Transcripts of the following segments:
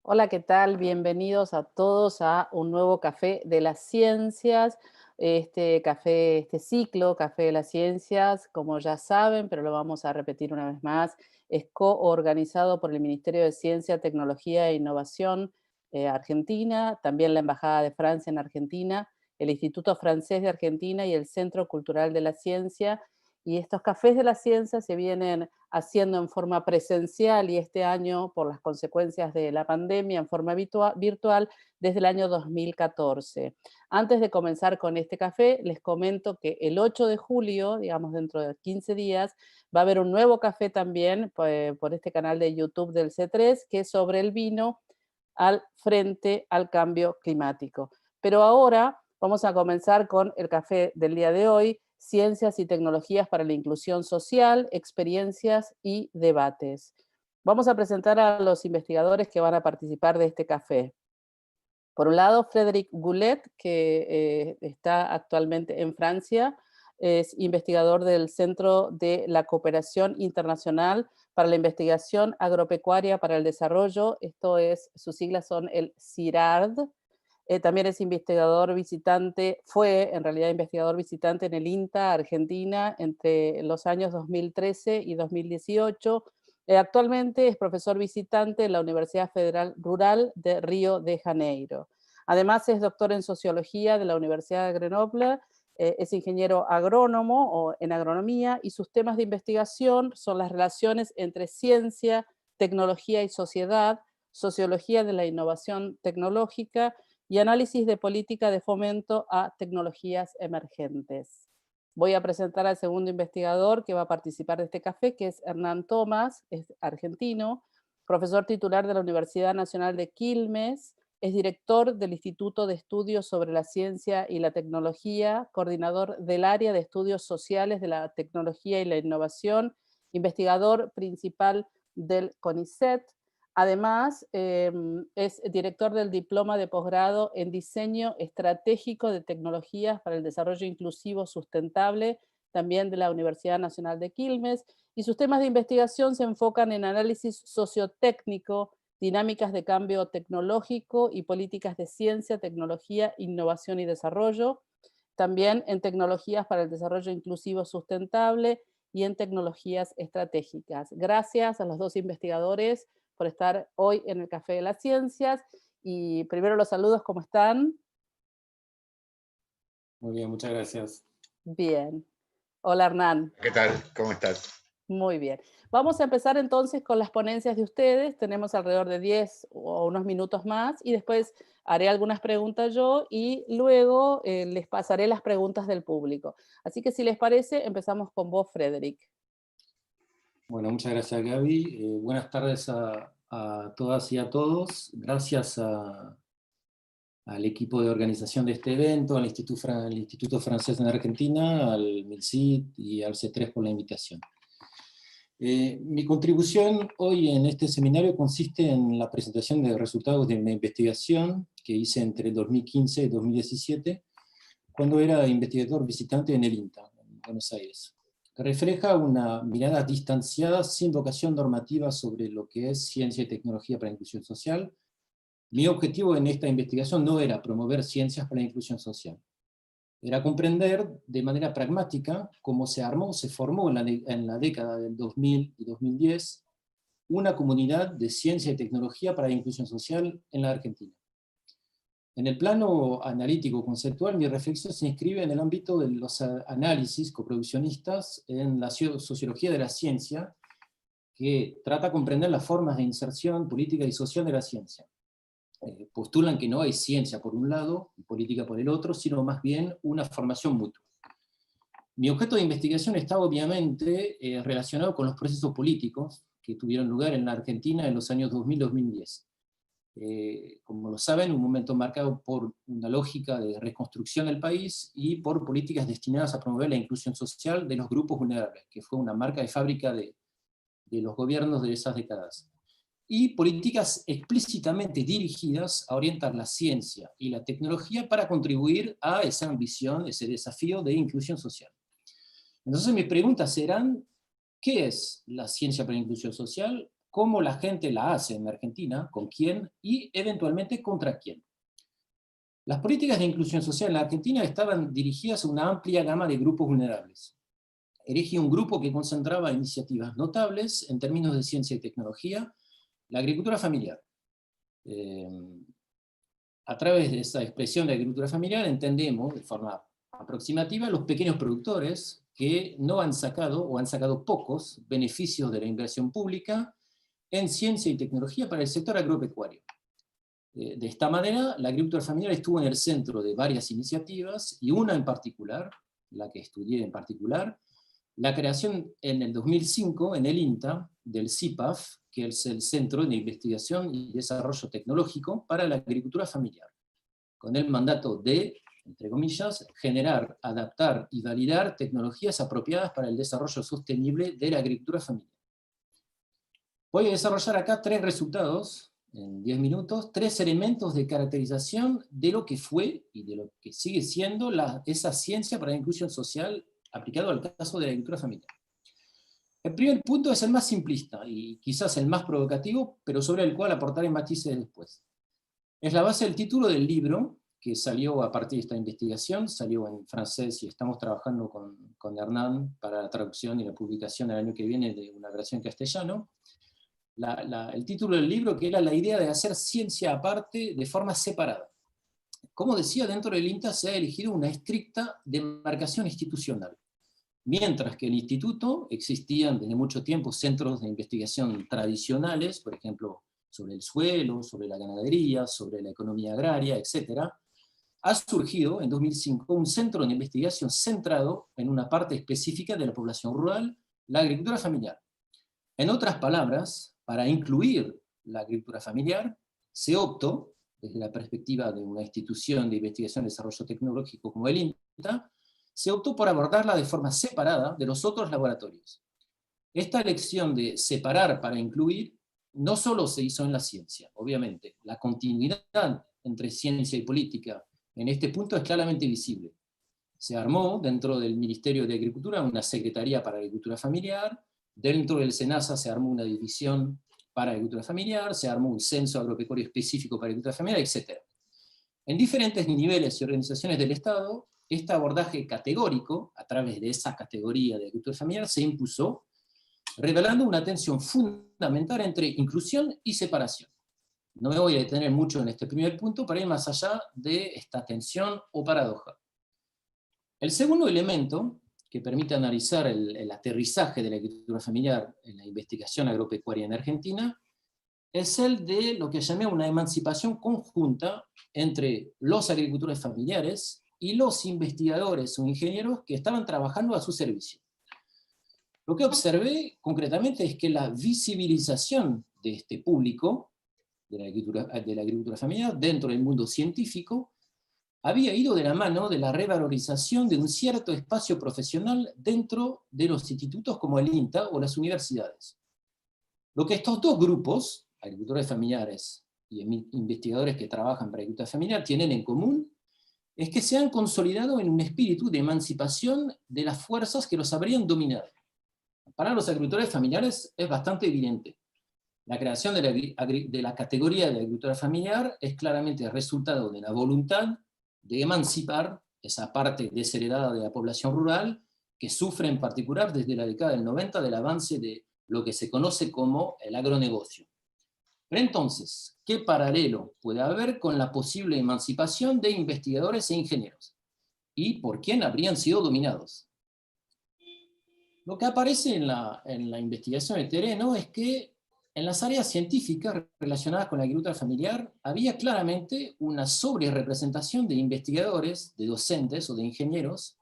Hola, ¿qué tal? Bienvenidos a todos a un nuevo Café de las Ciencias. Este ciclo, Café de las Ciencias, como ya saben, pero lo vamos a repetir una vez más, es coorganizado por el Ministerio de Ciencia, Tecnología e Innovación Argentina, también la Embajada de Francia en Argentina, el Instituto Francés de Argentina y el Centro Cultural de la Ciencia. Y estos cafés de la ciencia se vienen haciendo en forma presencial y este año, por las consecuencias de la pandemia, en forma virtual desde el año 2014. Antes de comenzar con este café, les comento que el 8 de julio, digamos dentro de 15 días, va a haber un nuevo café también por este canal de YouTube del C3, que es sobre el vino al frente al cambio climático. Pero ahora vamos a comenzar con el café del día de hoy, Ciencias y Tecnologías para la Inclusión Social, Experiencias y Debates. Vamos a presentar a los investigadores que van a participar de este café. Por un lado, Frédéric Goulet, que está actualmente en Francia, es investigador del Centro de la Cooperación Internacional para la Investigación Agropecuaria para el Desarrollo, sus siglas son el CIRAD. También es investigador visitante, fue en realidad investigador visitante en el INTA Argentina entre los años 2013 y 2018. Actualmente es profesor visitante en la Universidad Federal Rural de Río de Janeiro. Además es doctor en sociología de la Universidad de Grenoble, es ingeniero agrónomo o en agronomía y sus temas de investigación son las relaciones entre ciencia, tecnología y sociedad, sociología de la innovación tecnológica y análisis de política de fomento a tecnologías emergentes. Voy a presentar al segundo investigador que va a participar de este café, que es Hernán Tomás, es argentino, profesor titular de la Universidad Nacional de Quilmes, es director del Instituto de Estudios sobre la Ciencia y la Tecnología, coordinador del área de estudios sociales de la tecnología y la innovación, investigador principal del CONICET. Además, es director del diploma de posgrado en diseño estratégico de tecnologías para el desarrollo inclusivo sustentable, también de la Universidad Nacional de Quilmes, y sus temas de investigación se enfocan en análisis sociotécnico, dinámicas de cambio tecnológico y políticas de ciencia, tecnología, innovación y desarrollo, también en tecnologías para el desarrollo inclusivo sustentable y en tecnologías estratégicas. Gracias a los dos investigadores por estar hoy en el Café de las Ciencias. Y primero los saludos, ¿cómo están? Muy bien, muchas gracias. Bien. Hola Hernán. ¿Qué tal? ¿Cómo estás? Muy bien. Vamos a empezar entonces con las ponencias de ustedes. Tenemos alrededor de 10 o unos minutos más y después haré algunas preguntas yo y luego les pasaré las preguntas del público. Así que si les parece, empezamos con vos, Frédéric. Bueno, muchas gracias, Gaby. Buenas tardes a todas y a todos. Gracias al equipo de organización de este evento, al Instituto Francés en Argentina, al MILCIT y al C3 por la invitación. Mi contribución hoy en este seminario consiste en la presentación de resultados de una investigación que hice entre 2015 y 2017, cuando era investigador visitante en el INTA, en Buenos Aires. Refleja una mirada distanciada sin vocación normativa sobre lo que es ciencia y tecnología para la inclusión social. Mi objetivo en esta investigación no era promover ciencias para la inclusión social, era comprender de manera pragmática cómo se formó en la década del 2000 y 2010 una comunidad de ciencia y tecnología para la inclusión social en la Argentina. En el plano analítico conceptual, mi reflexión se inscribe en el ámbito de los análisis coproduccionistas en la sociología de la ciencia, que trata de comprender las formas de inserción política y social de la ciencia. Postulan que no hay ciencia por un lado y política por el otro, sino más bien una formación mutua. Mi objeto de investigación está obviamente relacionado con los procesos políticos que tuvieron lugar en la Argentina en los años 2000-2010. Como lo saben, un momento marcado por una lógica de reconstrucción del país y por políticas destinadas a promover la inclusión social de los grupos vulnerables, que fue una marca de fábrica de los gobiernos de esas décadas. Y políticas explícitamente dirigidas a orientar la ciencia y la tecnología para contribuir a esa ambición, ese desafío de inclusión social. Entonces mis preguntas serán: ¿qué es la ciencia para la inclusión social? cómo la gente la hace en Argentina, con quién y eventualmente contra quién. Las políticas de inclusión social en la Argentina estaban dirigidas a una amplia gama de grupos vulnerables. Elegí un grupo que concentraba iniciativas notables en términos de ciencia y tecnología, la agricultura familiar. A través de esa expresión de agricultura familiar entendemos de forma aproximativa los pequeños productores que no han sacado, o han sacado pocos, beneficios de la inversión pública en ciencia y tecnología para el sector agropecuario. De esta manera, la agricultura familiar estuvo en el centro de varias iniciativas, y una en particular, la que estudié en particular, la creación en el 2005 en el INTA del CIPAF, que es el Centro de Investigación y Desarrollo Tecnológico para la Agricultura Familiar, con el mandato de, entre comillas, generar, adaptar y validar tecnologías apropiadas para el desarrollo sostenible de la agricultura familiar. Voy a desarrollar acá 3 resultados, en 10 minutos, 3 elementos de caracterización de lo que fue y de lo que sigue siendo esa ciencia para la inclusión social aplicado al caso de la agricultura familiar. El primer punto es el más simplista, y quizás el más provocativo, pero sobre el cual aportaré matices después. Es la base del título del libro, que salió a partir de esta investigación, salió en francés y estamos trabajando con Hernán para la traducción y la publicación el año que viene de una versión en castellano. El título del libro, que era la idea de hacer ciencia aparte de forma separada. Como decía, dentro del INTA se ha elegido una estricta demarcación institucional. Mientras que en el instituto existían desde mucho tiempo centros de investigación tradicionales, por ejemplo, sobre el suelo, sobre la ganadería, sobre la economía agraria, etc., ha surgido en 2005 un centro de investigación centrado en una parte específica de la población rural, la agricultura familiar. En otras palabras, para incluir la agricultura familiar, se optó, desde la perspectiva de una institución de investigación y desarrollo tecnológico como el INTA, se optó por abordarla de forma separada de los otros laboratorios. Esta elección de separar para incluir no solo se hizo en la ciencia, obviamente, la continuidad entre ciencia y política en este punto es claramente visible. Se armó dentro del Ministerio de Agricultura una Secretaría para Agricultura Familiar, dentro del SENASA se armó una división para agricultura familiar, se armó un censo agropecuario específico para agricultura familiar, etc. En diferentes niveles y organizaciones del Estado, este abordaje categórico, a través de esa categoría de agricultura familiar, se impuso, revelando una tensión fundamental entre inclusión y separación. No me voy a detener mucho en este primer punto para ir más allá de esta tensión o paradoja. El segundo elemento que permite analizar el aterrizaje de la agricultura familiar en la investigación agropecuaria en Argentina es el de lo que llamé una emancipación conjunta entre los agricultores familiares y los investigadores o ingenieros que estaban trabajando a su servicio. Lo que observé concretamente es que la visibilización de este público, de la agricultura familiar, dentro del mundo científico, había ido de la mano de la revalorización de un cierto espacio profesional dentro de los institutos como el INTA o las universidades. Lo que estos dos grupos, agricultores familiares y investigadores que trabajan para agricultura familiar, tienen en común es que se han consolidado en un espíritu de emancipación de las fuerzas que los habrían dominado. Para los agricultores familiares es bastante evidente. La creación de la categoría de agricultura familiar es claramente el resultado de la voluntad de emancipar esa parte desheredada de la población rural que sufre en particular desde la década del 90 del avance de lo que se conoce como el agronegocio. Pero entonces, ¿qué paralelo puede haber con la posible emancipación de investigadores e ingenieros? ¿Y por quién habrían sido dominados? Lo que aparece en la investigación de terreno es que en las áreas científicas relacionadas con la agricultura familiar había claramente una sobrerepresentación de investigadores, de docentes o de ingenieros,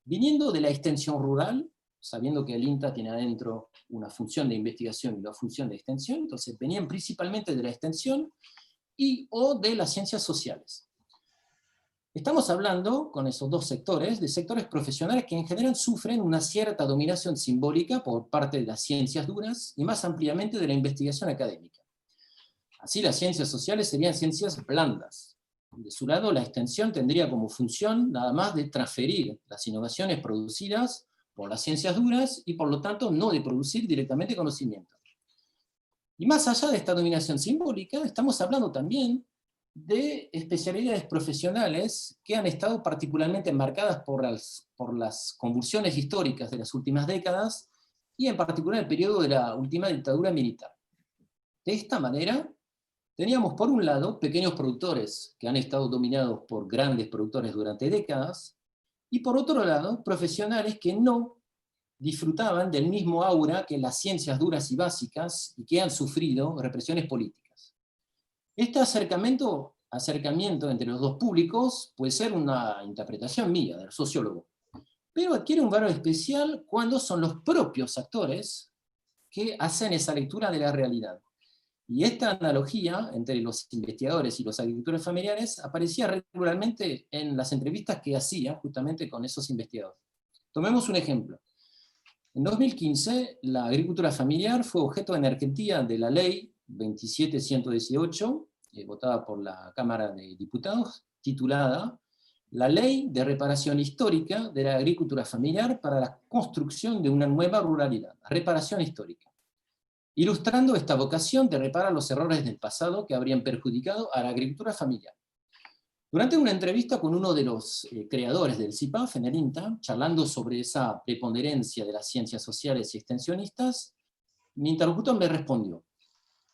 viniendo de la extensión rural, sabiendo que el INTA tiene adentro una función de investigación y una función de extensión, entonces venían principalmente de la extensión o de las ciencias sociales. Estamos hablando, con esos dos sectores, de sectores profesionales que en general sufren una cierta dominación simbólica por parte de las ciencias duras y más ampliamente de la investigación académica. Así, las ciencias sociales serían ciencias blandas. De su lado, la extensión tendría como función nada más de transferir las innovaciones producidas por las ciencias duras y por lo tanto no de producir directamente conocimiento. Y más allá de esta dominación simbólica, estamos hablando también de especialidades profesionales que han estado particularmente marcadas por las convulsiones históricas de las últimas décadas, y en particular el periodo de la última dictadura militar. De esta manera, teníamos por un lado pequeños productores que han estado dominados por grandes productores durante décadas, y por otro lado, profesionales que no disfrutaban del mismo aura que las ciencias duras y básicas y que han sufrido represiones políticas. Este acercamiento entre los dos públicos puede ser una interpretación mía, del sociólogo, pero adquiere un valor especial cuando son los propios actores que hacen esa lectura de la realidad. Y esta analogía entre los investigadores y los agricultores familiares aparecía regularmente en las entrevistas que hacía justamente con esos investigadores. Tomemos un ejemplo. En 2015, la agricultura familiar fue objeto en Argentina de la ley 27118, votada por la Cámara de Diputados, titulada La Ley de Reparación Histórica de la Agricultura Familiar para la construcción de una nueva ruralidad, reparación histórica, ilustrando esta vocación de reparar los errores del pasado que habrían perjudicado a la agricultura familiar. Durante una entrevista con uno de los creadores del CIPAF en el INTA, charlando sobre esa preponderancia de las ciencias sociales y extensionistas, mi interlocutor me respondió: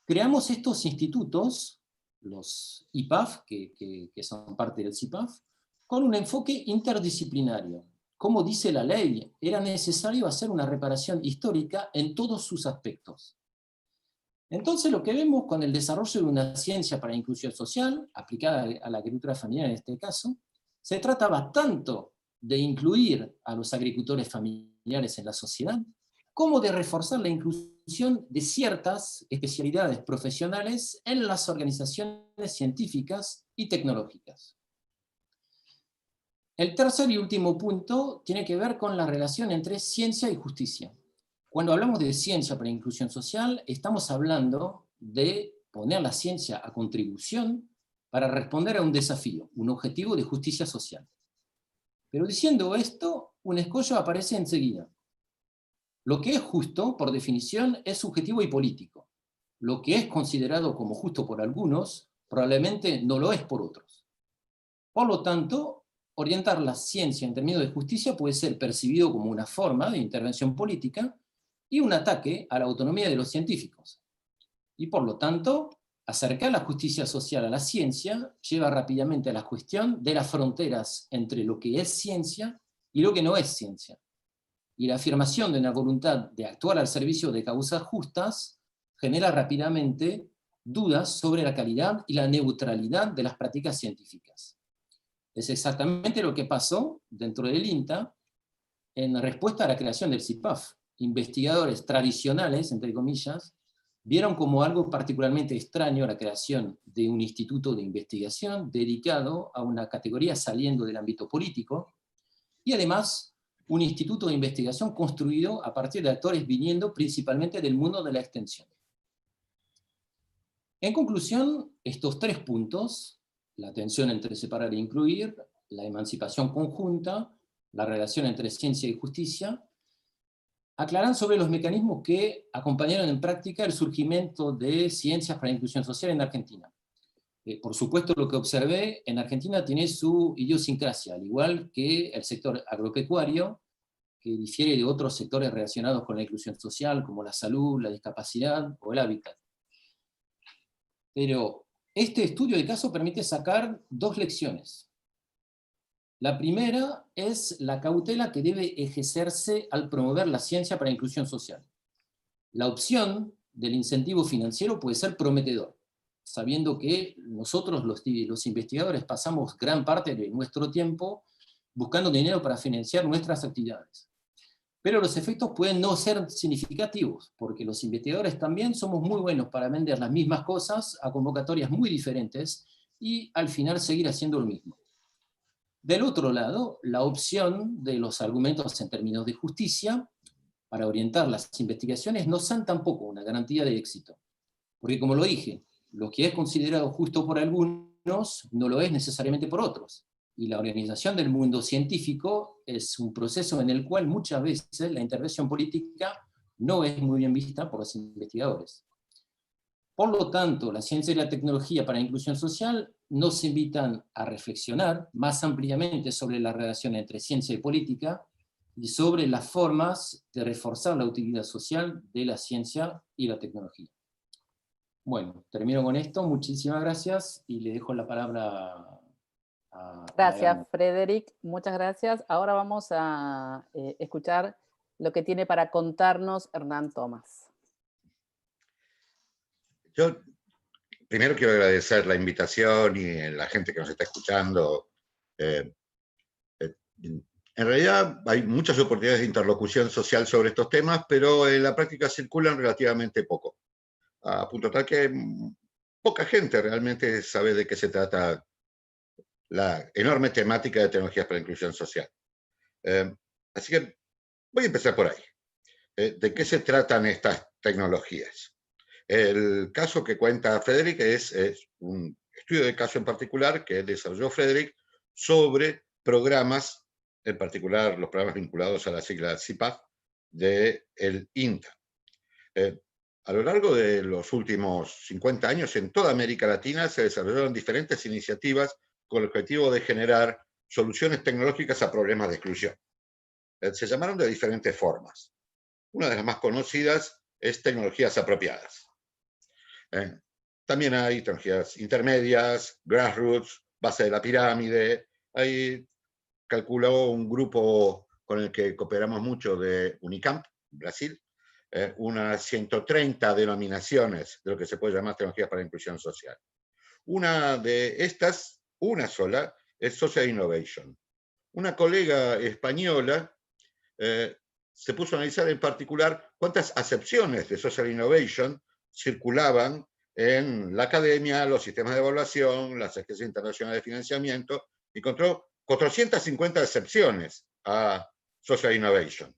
creamos estos institutos, los IPAF, que son parte del CIPAF, con un enfoque interdisciplinario. Como dice la ley, era necesario hacer una reparación histórica en todos sus aspectos. Entonces lo que vemos con el desarrollo de una ciencia para la inclusión social, aplicada a la agricultura familiar en este caso, se trataba tanto de incluir a los agricultores familiares en la sociedad, como de reforzar la inclusión de ciertas especialidades profesionales en las organizaciones científicas y tecnológicas. El tercer y último punto tiene que ver con la relación entre ciencia y justicia. Cuando hablamos de ciencia para la inclusión social, estamos hablando de poner la ciencia a contribución para responder a un desafío, un objetivo de justicia social. Pero diciendo esto, un escollo aparece enseguida. Lo que es justo, por definición, es subjetivo y político. Lo que es considerado como justo por algunos, probablemente no lo es por otros. Por lo tanto, orientar la ciencia en términos de justicia puede ser percibido como una forma de intervención política y un ataque a la autonomía de los científicos. Y por lo tanto, acercar la justicia social a la ciencia lleva rápidamente a la cuestión de las fronteras entre lo que es ciencia y lo que no es ciencia. Y la afirmación de una voluntad de actuar al servicio de causas justas genera rápidamente dudas sobre la calidad y la neutralidad de las prácticas científicas. Es exactamente lo que pasó dentro del INTA en respuesta a la creación del CIPAF. Investigadores tradicionales, entre comillas, vieron como algo particularmente extraño la creación de un instituto de investigación dedicado a una categoría saliendo del ámbito político, y además un instituto de investigación construido a partir de actores viniendo principalmente del mundo de la extensión. En conclusión, estos tres puntos, la tensión entre separar e incluir, la emancipación conjunta, la relación entre ciencia y justicia, aclaran sobre los mecanismos que acompañaron en práctica el surgimiento de ciencias para la inclusión social en Argentina. Por supuesto, lo que observé en Argentina tiene su idiosincrasia, al igual que el sector agropecuario, que difiere de otros sectores relacionados con la inclusión social, como la salud, la discapacidad o el hábitat. Pero este estudio de caso permite sacar dos lecciones. La primera es la cautela que debe ejercerse al promover la ciencia para la inclusión social. La opción del incentivo financiero puede ser prometedor, sabiendo que nosotros los investigadores pasamos gran parte de nuestro tiempo buscando dinero para financiar nuestras actividades. Pero los efectos pueden no ser significativos, porque los investigadores también somos muy buenos para vender las mismas cosas a convocatorias muy diferentes y al final seguir haciendo lo mismo. Del otro lado, la opción de los argumentos en términos de justicia para orientar las investigaciones no son tampoco una garantía de éxito. Porque como lo dije, lo que es considerado justo por algunos no lo es necesariamente por otros. Y la organización del mundo científico es un proceso en el cual muchas veces la intervención política no es muy bien vista por los investigadores. Por lo tanto, la ciencia y la tecnología para la inclusión social nos invitan a reflexionar más ampliamente sobre la relación entre ciencia y política y sobre las formas de reforzar la utilidad social de la ciencia y la tecnología. Bueno, termino con esto. Muchísimas gracias y le dejo la palabra a Gracias, Gama. Frederic. Muchas gracias. Ahora vamos a escuchar lo que tiene para contarnos Hernán Tomás. Yo primero quiero agradecer la invitación y la gente que nos está escuchando. En realidad hay muchas oportunidades de interlocución social sobre estos temas, pero en la práctica circulan relativamente poco. A punto tal que poca gente realmente sabe de qué se trata la enorme temática de tecnologías para la inclusión social. Así que voy a empezar por ahí. ¿De qué se tratan estas tecnologías? El caso que cuenta Frederic es un estudio de caso en particular que desarrolló Frederic sobre programas, en particular los programas vinculados a la sigla CIPAF del INTA. A lo largo de los últimos 50 años, en toda América Latina se desarrollaron diferentes iniciativas con el objetivo de generar soluciones tecnológicas a problemas de exclusión. Se llamaron de diferentes formas. Una de las más conocidas es tecnologías apropiadas. También hay tecnologías intermedias, grassroots, base de la pirámide. Ahí calculó un grupo con el que cooperamos mucho de Unicamp, Brasil, unas 130 denominaciones de lo que se puede llamar tecnologías para la inclusión social. Una de estas, una sola, es Social Innovation. Una colega española se puso a analizar en particular cuántas acepciones de Social Innovation circulaban en la academia, los sistemas de evaluación, las agencias internacionales de financiamiento, y encontró 450 excepciones a Social Innovation.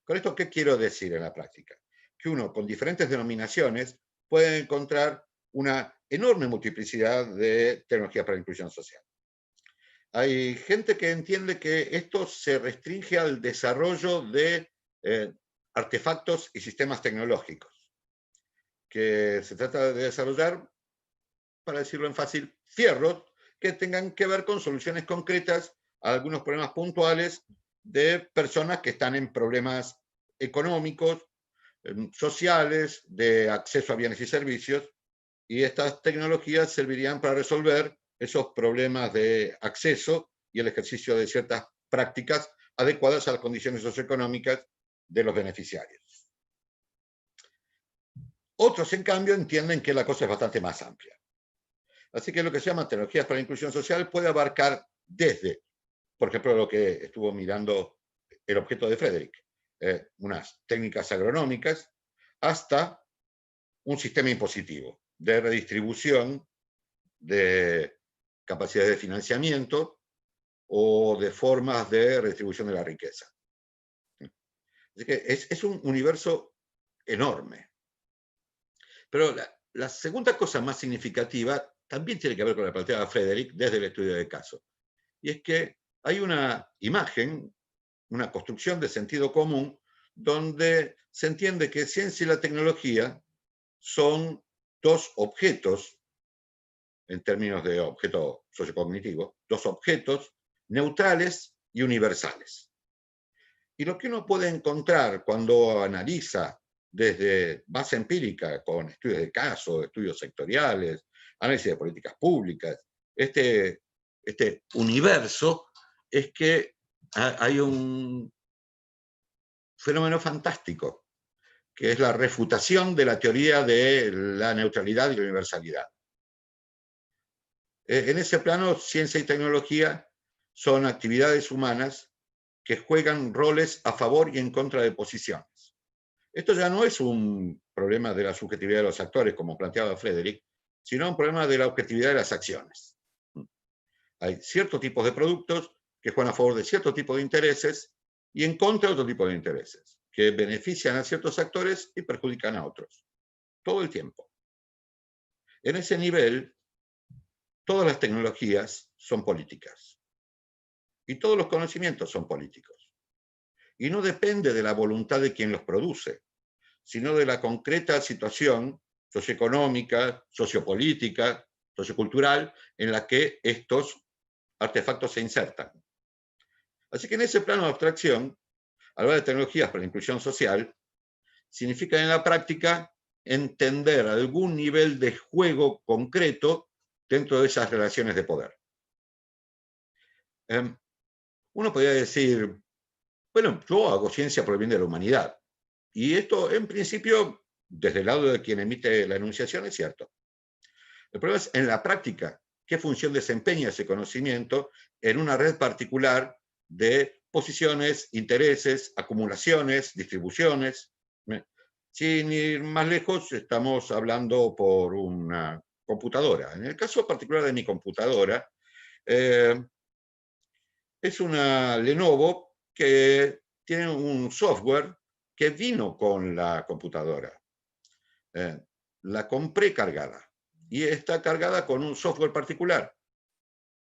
Con esto, ¿qué quiero decir en la práctica? Que uno, con diferentes denominaciones, puede encontrar una enorme multiplicidad de tecnologías para la inclusión social. Hay gente que entiende que esto se restringe al desarrollo de artefactos y sistemas tecnológicos, que se trata de desarrollar, para decirlo en fácil, fierros que tengan que ver con soluciones concretas a algunos problemas puntuales de personas que están en problemas económicos, sociales, de acceso a bienes y servicios, y estas tecnologías servirían para resolver esos problemas de acceso y el ejercicio de ciertas prácticas adecuadas a las condiciones socioeconómicas de los beneficiarios. Otros, en cambio, entienden que la cosa es bastante más amplia. Así que lo que se llama tecnologías para la inclusión social puede abarcar desde, por ejemplo, lo que estuvo mirando el objeto de Frederic, unas técnicas agronómicas, hasta un sistema impositivo de redistribución de capacidades de financiamiento o de formas de redistribución de la riqueza. Así que es un universo enorme. Pero la segunda cosa más significativa también tiene que ver con la planteada Frederic desde el estudio de caso. Y es que hay una imagen, una construcción de sentido común, donde se entiende que ciencia y la tecnología son dos objetos, en términos de objeto sociocognitivo, dos objetos neutrales y universales. Y lo que uno puede encontrar cuando analiza desde base empírica, con estudios de caso, estudios sectoriales, análisis de políticas públicas, este universo, es que hay un fenómeno fantástico, que es la refutación de la teoría de la neutralidad y la universalidad. En ese plano, ciencia y tecnología son actividades humanas que juegan roles a favor y en contra de posiciones. Esto ya no es un problema de la subjetividad de los actores, como planteaba Frederic, sino un problema de la objetividad de las acciones. Hay ciertos tipos de productos que juegan a favor de cierto tipo de intereses y en contra de otro tipo de intereses, que benefician a ciertos actores y perjudican a otros, todo el tiempo. En ese nivel, todas las tecnologías son políticas y todos los conocimientos son políticos. Y no depende de la voluntad de quien los produce, sino de la concreta situación socioeconómica, sociopolítica, sociocultural, en la que estos artefactos se insertan. Así que en ese plano de abstracción, hablar de tecnologías para la inclusión social, significa en la práctica entender algún nivel de juego concreto dentro de esas relaciones de poder. Uno podría decir, bueno, yo hago ciencia por el bien de la humanidad. Y esto, en principio, desde el lado de quien emite la enunciación, es cierto. El problema es, en la práctica, qué función desempeña ese conocimiento en una red particular de posiciones, intereses, acumulaciones, distribuciones. Sin ir más lejos, estamos hablando por una computadora. En el caso particular de mi computadora, es una Lenovo que tiene un software que vino con la computadora. La compré cargada y está cargada con un software particular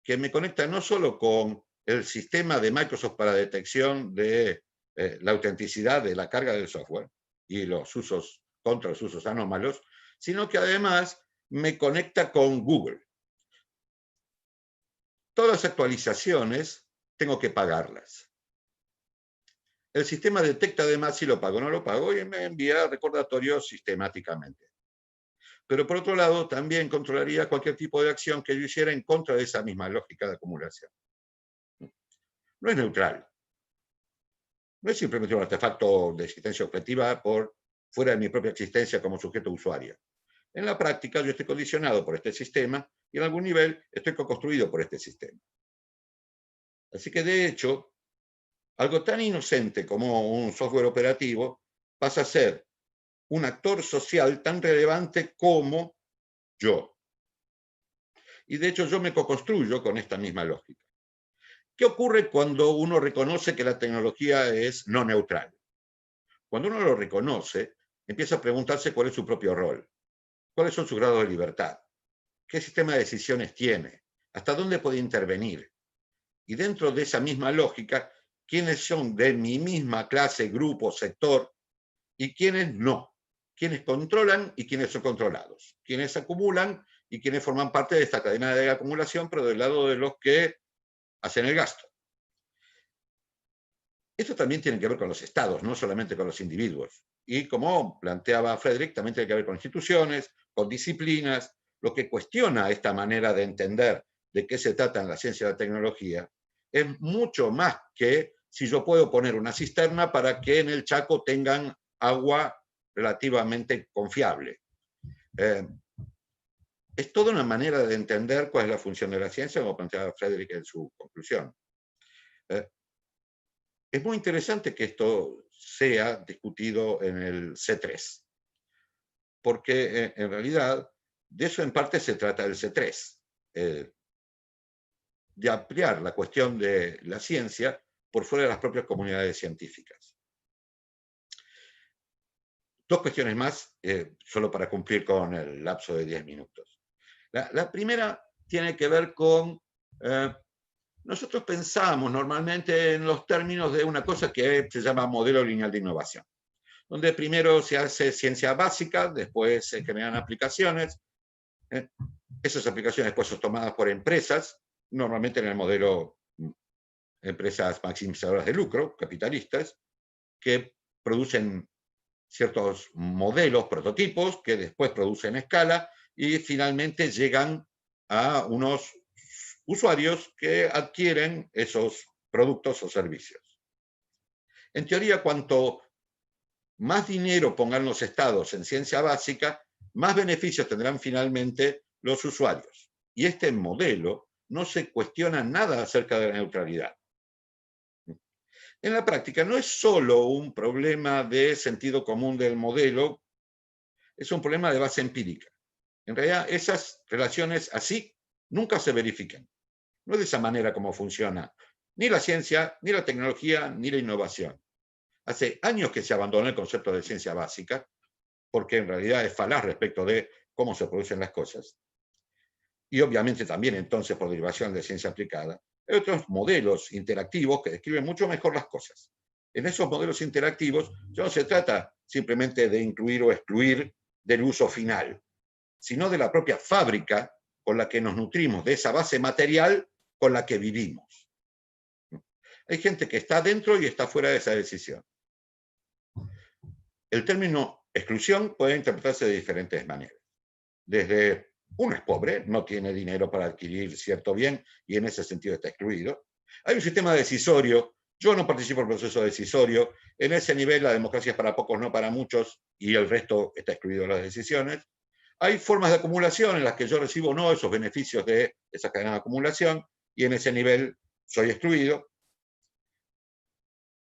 que me conecta no solo con el sistema de Microsoft para detección de la autenticidad de la carga del software y los usos contra los usos anómalos, sino que además me conecta con Google. Todas las actualizaciones tengo que pagarlas. El sistema detecta además si lo pago o no lo pago y me envía recordatorios sistemáticamente. Pero por otro lado, también controlaría cualquier tipo de acción que yo hiciera en contra de esa misma lógica de acumulación. No es neutral. No es simplemente un artefacto de existencia objetiva por fuera de mi propia existencia como sujeto usuario. En la práctica, yo estoy condicionado por este sistema y en algún nivel estoy co-construido por este sistema. Así que, de hecho, algo tan inocente como un software operativo pasa a ser un actor social tan relevante como yo. Y de hecho yo me co-construyo con esta misma lógica. ¿Qué ocurre cuando uno reconoce que la tecnología es no neutral? Cuando uno lo reconoce, empieza a preguntarse cuál es su propio rol, cuáles son sus grados de libertad, qué sistema de decisiones tiene, hasta dónde puede intervenir. Y dentro de esa misma lógica, quiénes son de mi misma clase, grupo, sector, y quiénes no. Quiénes controlan y quiénes son controlados. Quiénes acumulan y quiénes forman parte de esta cadena de acumulación, pero del lado de los que hacen el gasto. Esto también tiene que ver con los estados, no solamente con los individuos. Y como planteaba Frederick, también tiene que ver con instituciones, con disciplinas. Lo que cuestiona esta manera de entender de qué se trata en la ciencia de la tecnología es mucho más que si yo puedo poner una cisterna para que en el Chaco tengan agua relativamente confiable. Es toda una manera de entender cuál es la función de la ciencia, como planteaba Frederick en su conclusión. Es muy interesante que esto sea discutido en el C3, porque en realidad de eso en parte se trata el C3, de ampliar la cuestión de la ciencia por fuera de las propias comunidades científicas. Dos cuestiones más, solo para cumplir con el lapso de 10 minutos. La primera tiene que ver con... nosotros pensamos normalmente en los términos de una cosa que se llama modelo lineal de innovación, donde primero se hace ciencia básica, después se generan aplicaciones. Esas aplicaciones después son tomadas por empresas, normalmente en el modelo empresas maximizadoras de lucro, capitalistas, que producen ciertos modelos, prototipos, que después producen escala y finalmente llegan a unos usuarios que adquieren esos productos o servicios. En teoría, cuanto más dinero pongan los estados en ciencia básica, más beneficios tendrán finalmente los usuarios. Y este modelo no se cuestiona nada acerca de la neutralidad. En la práctica no es solo un problema de sentido común del modelo, es un problema de base empírica. En realidad, esas relaciones así nunca se verifican. No es de esa manera como funciona ni la ciencia, ni la tecnología, ni la innovación. Hace años que se abandonó el concepto de ciencia básica, porque en realidad es falaz respecto de cómo se producen las cosas. Y obviamente también entonces por derivación de ciencia aplicada, hay otros modelos interactivos que describen mucho mejor las cosas. En esos modelos interactivos ya no se trata simplemente de incluir o excluir del uso final, sino de la propia fábrica con la que nos nutrimos, de esa base material con la que vivimos. Hay gente que está dentro y está fuera de esa decisión. El término exclusión puede interpretarse de diferentes maneras. Desde uno es pobre, no tiene dinero para adquirir cierto bien y en ese sentido está excluido. Hay un sistema decisorio, yo no participo en el proceso decisorio, en ese nivel la democracia es para pocos, no para muchos, y el resto está excluido de las decisiones. Hay formas de acumulación en las que yo recibo no esos beneficios de esa cadena de acumulación, y en ese nivel soy excluido.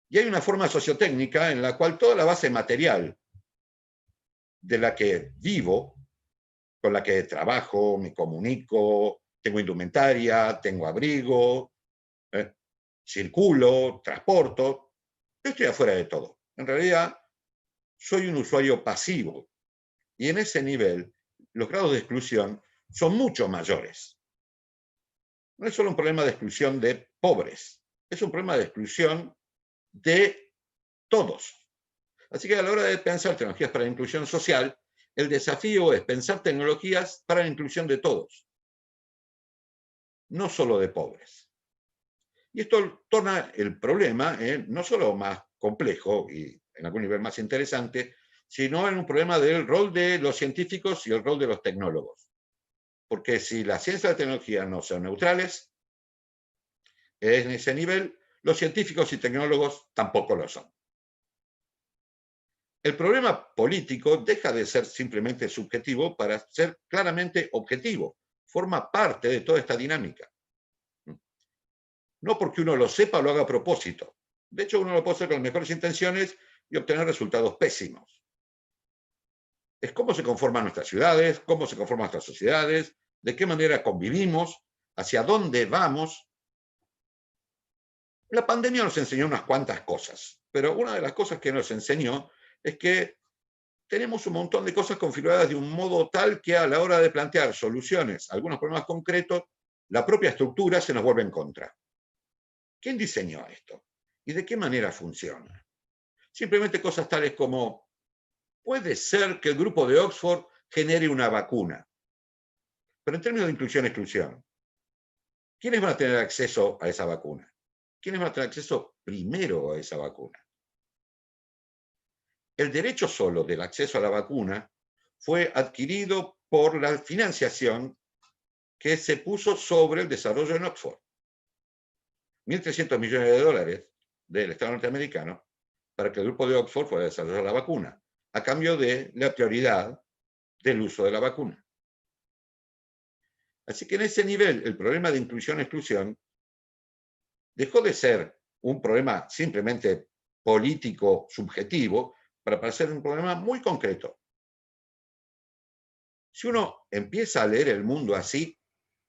Y hay una forma sociotécnica en la cual toda la base material de la que vivo, con la que trabajo, me comunico, tengo indumentaria, tengo abrigo, circulo, transporto, yo estoy afuera de todo. En realidad, soy un usuario pasivo. Y en ese nivel, los grados de exclusión son mucho mayores. No es solo un problema de exclusión de pobres, es un problema de exclusión de todos. Así que a la hora de pensar tecnologías para la inclusión social, el desafío es pensar tecnologías para la inclusión de todos, no solo de pobres. Y esto torna el problema no solo más complejo y en algún nivel más interesante, sino en un problema del rol de los científicos y el rol de los tecnólogos. Porque si la ciencia y la tecnología no son neutrales, en ese nivel, los científicos y tecnólogos tampoco lo son. El problema político deja de ser simplemente subjetivo para ser claramente objetivo. Forma parte de toda esta dinámica. No porque uno lo sepa o lo haga a propósito. De hecho, uno lo puede hacer con las mejores intenciones y obtener resultados pésimos. Es cómo se conforman nuestras ciudades, cómo se conforman nuestras sociedades, de qué manera convivimos, hacia dónde vamos. La pandemia nos enseñó unas cuantas cosas, pero una de las cosas que nos enseñó es que tenemos un montón de cosas configuradas de un modo tal que a la hora de plantear soluciones a algunos problemas concretos, la propia estructura se nos vuelve en contra. ¿Quién diseñó esto? ¿Y de qué manera funciona? Simplemente cosas tales como, puede ser que el grupo de Oxford genere una vacuna, pero en términos de inclusión-exclusión, ¿quiénes van a tener acceso a esa vacuna? ¿Quiénes van a tener acceso primero a esa vacuna? El derecho solo del acceso a la vacuna fue adquirido por la financiación que se puso sobre el desarrollo en Oxford. 1.300 millones de dólares del Estado norteamericano para que el grupo de Oxford fuera a desarrollar la vacuna, a cambio de la prioridad del uso de la vacuna. Así que en ese nivel, el problema de inclusión-exclusión dejó de ser un problema simplemente político, subjetivo, para parecer un problema muy concreto. Si uno empieza a leer el mundo así,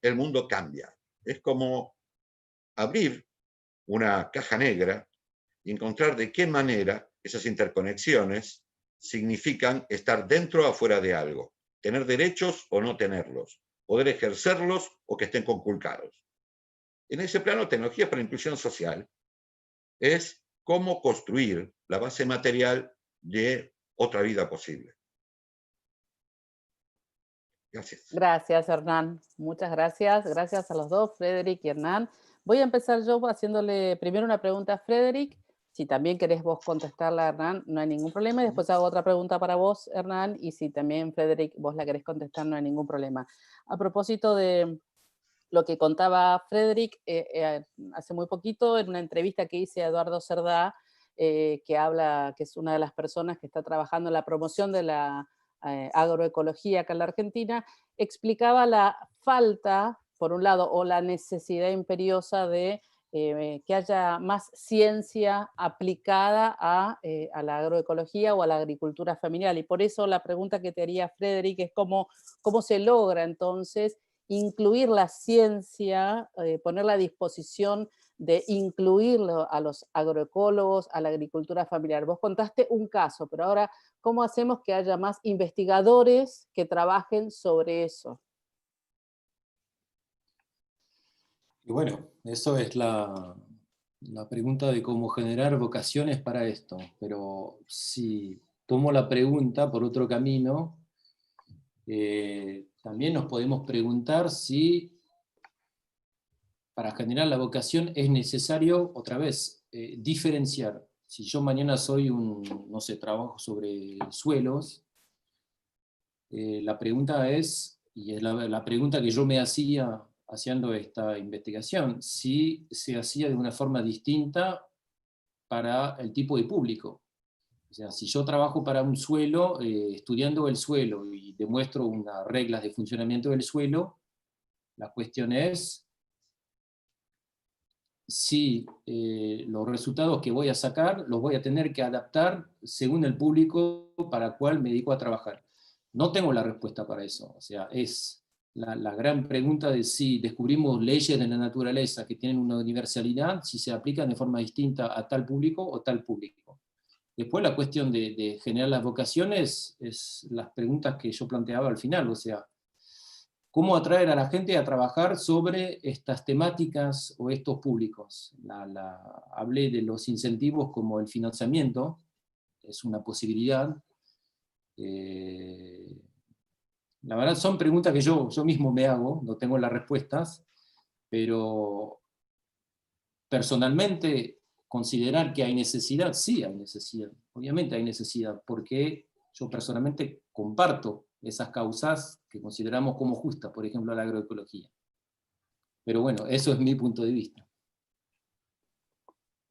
el mundo cambia. Es como abrir una caja negra y encontrar de qué manera esas interconexiones significan estar dentro o afuera de algo, tener derechos o no tenerlos, poder ejercerlos o que estén conculcados. En ese plano, tecnología para inclusión social es cómo construir la base material de otra vida posible. Gracias. Gracias, Hernán. Muchas gracias. Gracias a los dos, Frederick y Hernán. Voy a empezar yo haciéndole primero una pregunta a Frederick. Si también querés vos contestarla, Hernán, no hay ningún problema. Y después hago otra pregunta para vos, Hernán. Y si también, Frederick, vos la querés contestar, no hay ningún problema. A propósito de lo que contaba Frederick, hace muy poquito, en una entrevista que hice a Eduardo Cerdá, que habla, que es una de las personas que está trabajando en la promoción de la agroecología acá en la Argentina, explicaba la falta, por un lado, o la necesidad imperiosa de que haya más ciencia aplicada a la agroecología o a la agricultura familiar. Y por eso la pregunta que te haría Frederick es cómo se logra entonces incluir la ciencia, ponerla a disposición de incluirlo a los agroecólogos, a la agricultura familiar. Vos contaste un caso, pero ahora, ¿cómo hacemos que haya más investigadores que trabajen sobre eso? Y bueno, eso es la pregunta de cómo generar vocaciones para esto. Pero si tomo la pregunta por otro camino, También nos podemos preguntar si para generar la vocación es necesario, otra vez, diferenciar. Si yo mañana soy no sé, trabajo sobre suelos, la pregunta es, y es la pregunta que yo me hacía haciendo esta investigación, si se hacía de una forma distinta para el tipo de público. O sea, si yo trabajo para un suelo, estudiando el suelo y demuestro unas reglas de funcionamiento del suelo, la cuestión es si los resultados que voy a sacar los voy a tener que adaptar según el público para el cual me dedico a trabajar. No tengo la respuesta para eso. O sea, es la gran pregunta de si descubrimos leyes de la naturaleza que tienen una universalidad, si se aplican de forma distinta a tal público o tal público. Después la cuestión de generar las vocaciones es las preguntas que yo planteaba al final, o sea, ¿cómo atraer a la gente a trabajar sobre estas temáticas o estos públicos? Hablé de los incentivos como el financiamiento, es una posibilidad. La verdad son preguntas que yo mismo me hago, no tengo las respuestas, pero personalmente considerar que hay necesidad, sí hay necesidad, obviamente hay necesidad, porque yo personalmente comparto esas causas que consideramos como justas, por ejemplo la agroecología. Pero bueno, eso es mi punto de vista.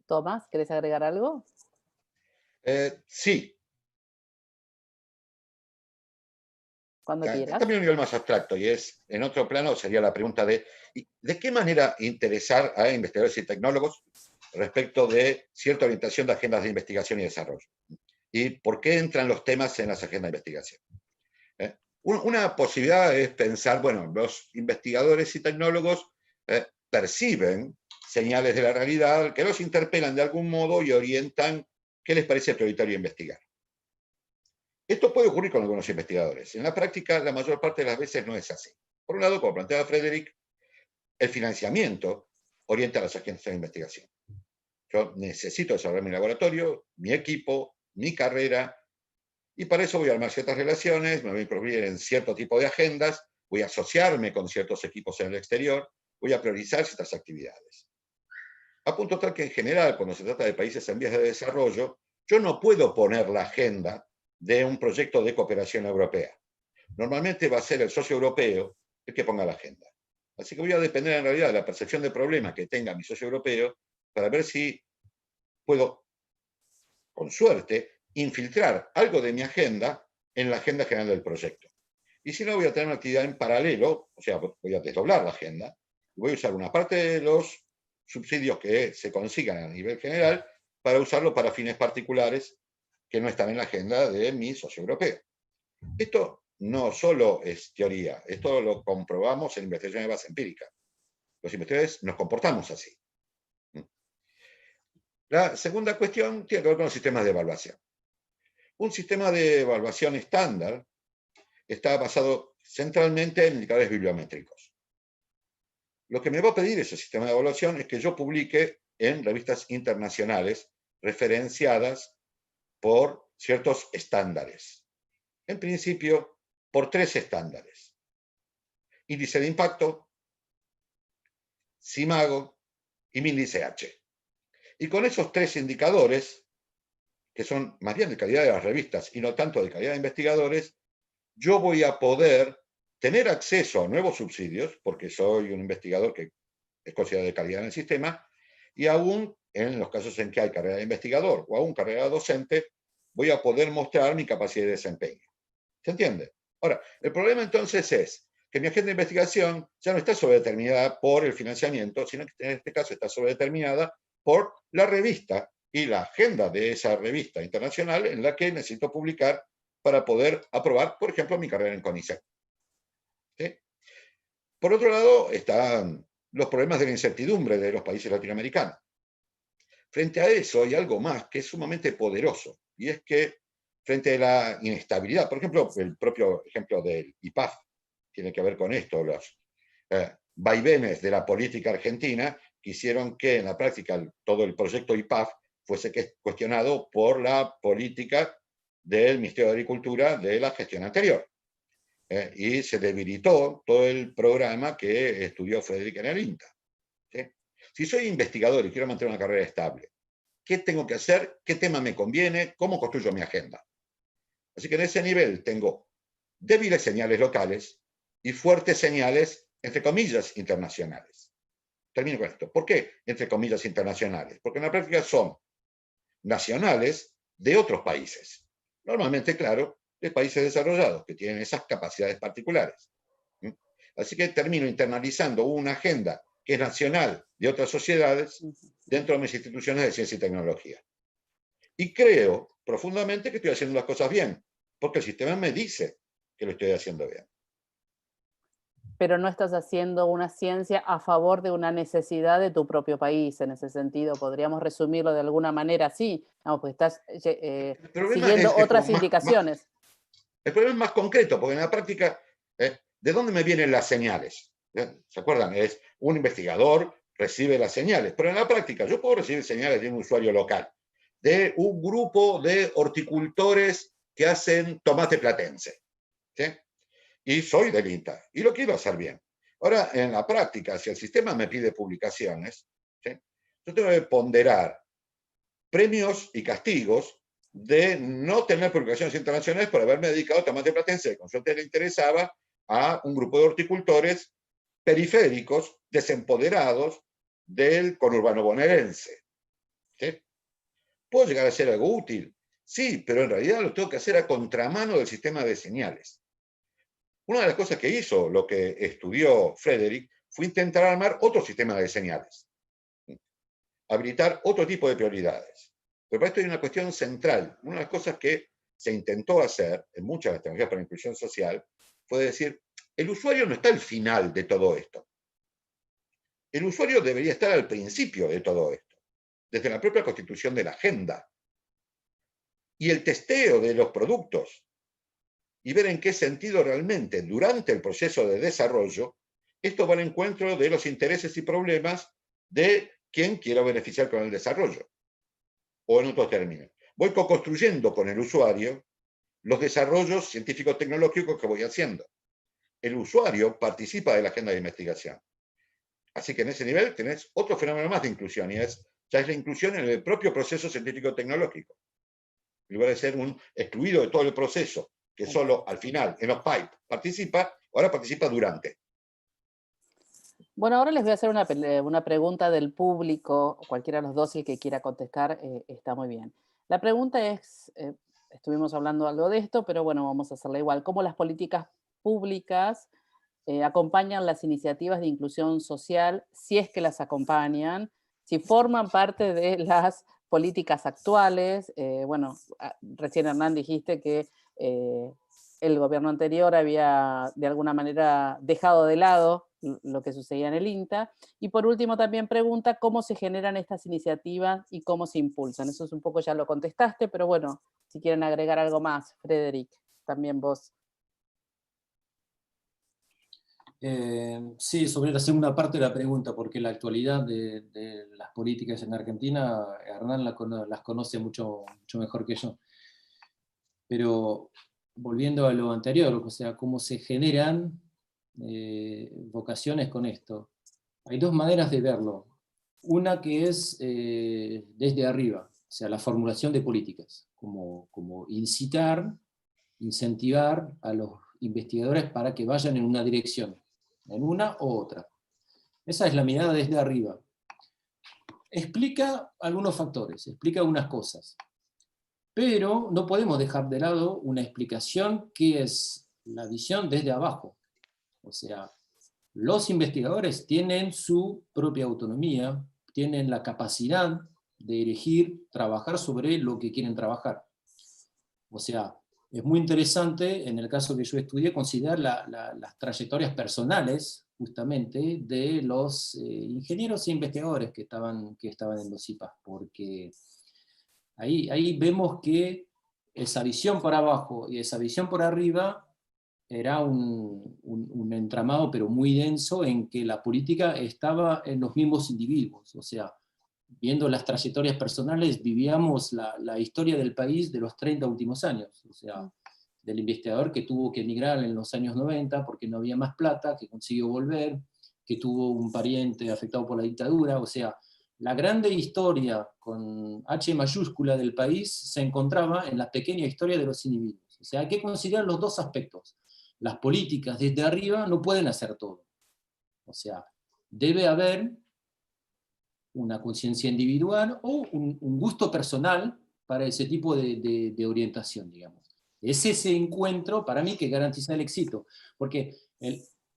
Tomás, ¿querés agregar algo? Sí. Cuando quieras. También a un nivel más abstracto, y es, en otro plano, sería la pregunta ¿de qué manera interesar a investigadores y tecnólogos respecto de cierta orientación de agendas de investigación y desarrollo? ¿Y por qué entran los temas en las agendas de investigación? Una posibilidad es pensar, bueno, los investigadores y tecnólogos perciben señales de la realidad que los interpelan de algún modo y orientan qué les parece prioritario investigar. Esto puede ocurrir con algunos investigadores. En la práctica, la mayor parte de las veces no es así. Por un lado, como planteaba Frederick, el financiamiento orienta las agencias de investigación. Yo necesito desarrollar mi laboratorio, mi equipo, mi carrera, y para eso voy a armar ciertas relaciones, me voy a incluir en cierto tipo de agendas, voy a asociarme con ciertos equipos en el exterior, voy a priorizar ciertas actividades. A punto tal que en general, cuando se trata de países en vías de desarrollo, yo no puedo poner la agenda de un proyecto de cooperación europea. Normalmente va a ser el socio europeo el que ponga la agenda. Así que voy a depender en realidad de la percepción de problema que tenga mi socio europeo para ver si puedo, con suerte, infiltrar algo de mi agenda en la agenda general del proyecto. Y si no, voy a tener una actividad en paralelo, o sea, voy a desdoblar la agenda, y voy a usar una parte de los subsidios que se consigan a nivel general para usarlo para fines particulares que no están en la agenda de mi socio europeo. Esto no solo es teoría, esto lo comprobamos en investigación de base empírica. Los investigadores nos comportamos así. La segunda cuestión tiene que ver con los sistemas de evaluación. Un sistema de evaluación estándar está basado centralmente en indicadores bibliométricos. Lo que me va a pedir ese sistema de evaluación es que yo publique en revistas internacionales referenciadas por ciertos estándares. En principio, por 3 estándares. Índice de impacto, SIMAGO y MINDICE H. Y con esos 3 indicadores, que son más bien de calidad de las revistas y no tanto de calidad de investigadores, yo voy a poder tener acceso a nuevos subsidios, porque soy un investigador que es considerado de calidad en el sistema, y aún en los casos en que hay carrera de investigador o aún carrera docente, voy a poder mostrar mi capacidad de desempeño. ¿Se entiende? Ahora, el problema entonces es que mi agenda de investigación ya no está sobredeterminada por el financiamiento, sino que en este caso está sobredeterminada por la revista y la agenda de esa revista internacional en la que necesito publicar para poder aprobar, por ejemplo, mi carrera en CONICET. ¿Sí? Por otro lado, están los problemas de la incertidumbre de los países latinoamericanos. Frente a eso hay algo más que es sumamente poderoso, y es que frente a la inestabilidad, por ejemplo, el propio ejemplo del IPAF tiene que ver con esto, los vaivenes de la política argentina que hicieron que en la práctica todo el proyecto IPAF fuese cuestionado por la política del Ministerio de Agricultura de la gestión anterior. y se debilitó todo el programa que estudió Frederick en el INTA. ¿Sí? Si soy investigador y quiero mantener una carrera estable, ¿qué tengo que hacer? ¿Qué tema me conviene? ¿Cómo construyo mi agenda? Así que en ese nivel tengo débiles señales locales y fuertes señales, entre comillas, internacionales. Termino con esto. ¿Por qué entre comillas internacionales? Porque en la práctica son nacionales de otros países. Normalmente, claro, de países desarrollados que tienen esas capacidades particulares. Así que termino internalizando una agenda que es nacional de otras sociedades dentro de mis instituciones de ciencia y tecnología. Y creo profundamente que estoy haciendo las cosas bien, porque el sistema me dice que lo estoy haciendo bien. Pero no estás haciendo una ciencia a favor de una necesidad de tu propio país, en ese sentido. Podríamos resumirlo de alguna manera así, no, pues estás siguiendo otras indicaciones. El problema es más concreto, porque en la práctica, ¿de dónde me vienen las señales? ¿Se acuerdan? Es un investigador recibe las señales, pero en la práctica yo puedo recibir señales de un usuario local, de un grupo de horticultores que hacen tomate platense, ¿sí? Y soy del INTA, y lo quiero hacer bien. Ahora, en la práctica, si el sistema me pide publicaciones, ¿sí? Yo tengo que ponderar premios y castigos de no tener publicaciones internacionales por haberme dedicado a tomate platense, que con suerte le interesaba a un grupo de horticultores periféricos, desempoderados del conurbano bonaerense. ¿Sí? ¿Puedo llegar a ser algo útil? Sí, pero en realidad lo tengo que hacer a contramano del sistema de señales. Una de las cosas que hizo lo que estudió Frederick fue intentar armar otro sistema de señales, habilitar otro tipo de prioridades. Pero para esto hay una cuestión central. Una de las cosas que se intentó hacer en muchas de las tecnologías para la inclusión social fue decir, el usuario no está al final de todo esto. El usuario debería estar al principio de todo esto, desde la propia constitución de la agenda. Y el testeo de los productos y ver en qué sentido realmente durante el proceso de desarrollo esto va al encuentro de los intereses y problemas de quien quiera beneficiar con el desarrollo. O en otros términos, voy co-construyendo con el usuario los desarrollos científicos tecnológicos que voy haciendo. El usuario participa de la agenda de investigación. Así que en ese nivel tenés otro fenómeno más de inclusión, y ya es la inclusión en el propio proceso científico tecnológico. En lugar de ser un excluido de todo el proceso, que solo al final, en los pipes, participa, ahora participa durante. Bueno, ahora les voy a hacer una pregunta del público, cualquiera de los dos, el que quiera contestar, está muy bien. La pregunta es, estuvimos hablando algo de esto, pero bueno, vamos a hacerla igual. ¿Cómo las políticas públicas acompañan las iniciativas de inclusión social, si es que las acompañan, si forman parte de las políticas actuales? Bueno, recién Hernán dijiste que el gobierno anterior había de alguna manera dejado de lado lo que sucedía en el INTA. Y por último también pregunta cómo se generan estas iniciativas y cómo se impulsan. Eso es un poco, ya lo contestaste, pero bueno, si quieren agregar algo más, Frederick, también vos. Sí, sobre la segunda parte de la pregunta, porque la actualidad de las políticas en Argentina, Hernán las conoce mucho mejor que yo. Pero volviendo a lo anterior, o sea, cómo se generan vocaciones con esto. Hay dos maneras de verlo. Una que es desde arriba, o sea, la formulación de políticas, como incentivar a los investigadores para que vayan en una dirección, en una u otra. Esa es la mirada desde arriba. Explica algunos factores, explica algunas cosas, pero no podemos dejar de lado una explicación que es la visión desde abajo. O sea, los investigadores tienen su propia autonomía, tienen la capacidad de elegir, trabajar sobre lo que quieren trabajar. O sea, es muy interesante, en el caso que yo estudié, considerar las trayectorias personales, justamente, de los ingenieros e investigadores que estaban en los IPAs, porque ahí vemos que esa visión por abajo y esa visión por arriba era un entramado, pero muy denso, en que la política estaba en los mismos individuos. O sea, viendo las trayectorias personales, vivíamos la historia del país de los 30 últimos años. O sea, del investigador que tuvo que emigrar en los años 90 porque no había más plata, que consiguió volver, que tuvo un pariente afectado por la dictadura. O sea, la grande historia con H mayúscula del país se encontraba en la pequeña historia de los individuos. O sea, hay que considerar los dos aspectos. Las políticas desde arriba no pueden hacer todo. O sea, debe haber una conciencia individual o un gusto personal para ese tipo de orientación, digamos. Es ese encuentro, para mí, que garantiza el éxito, porque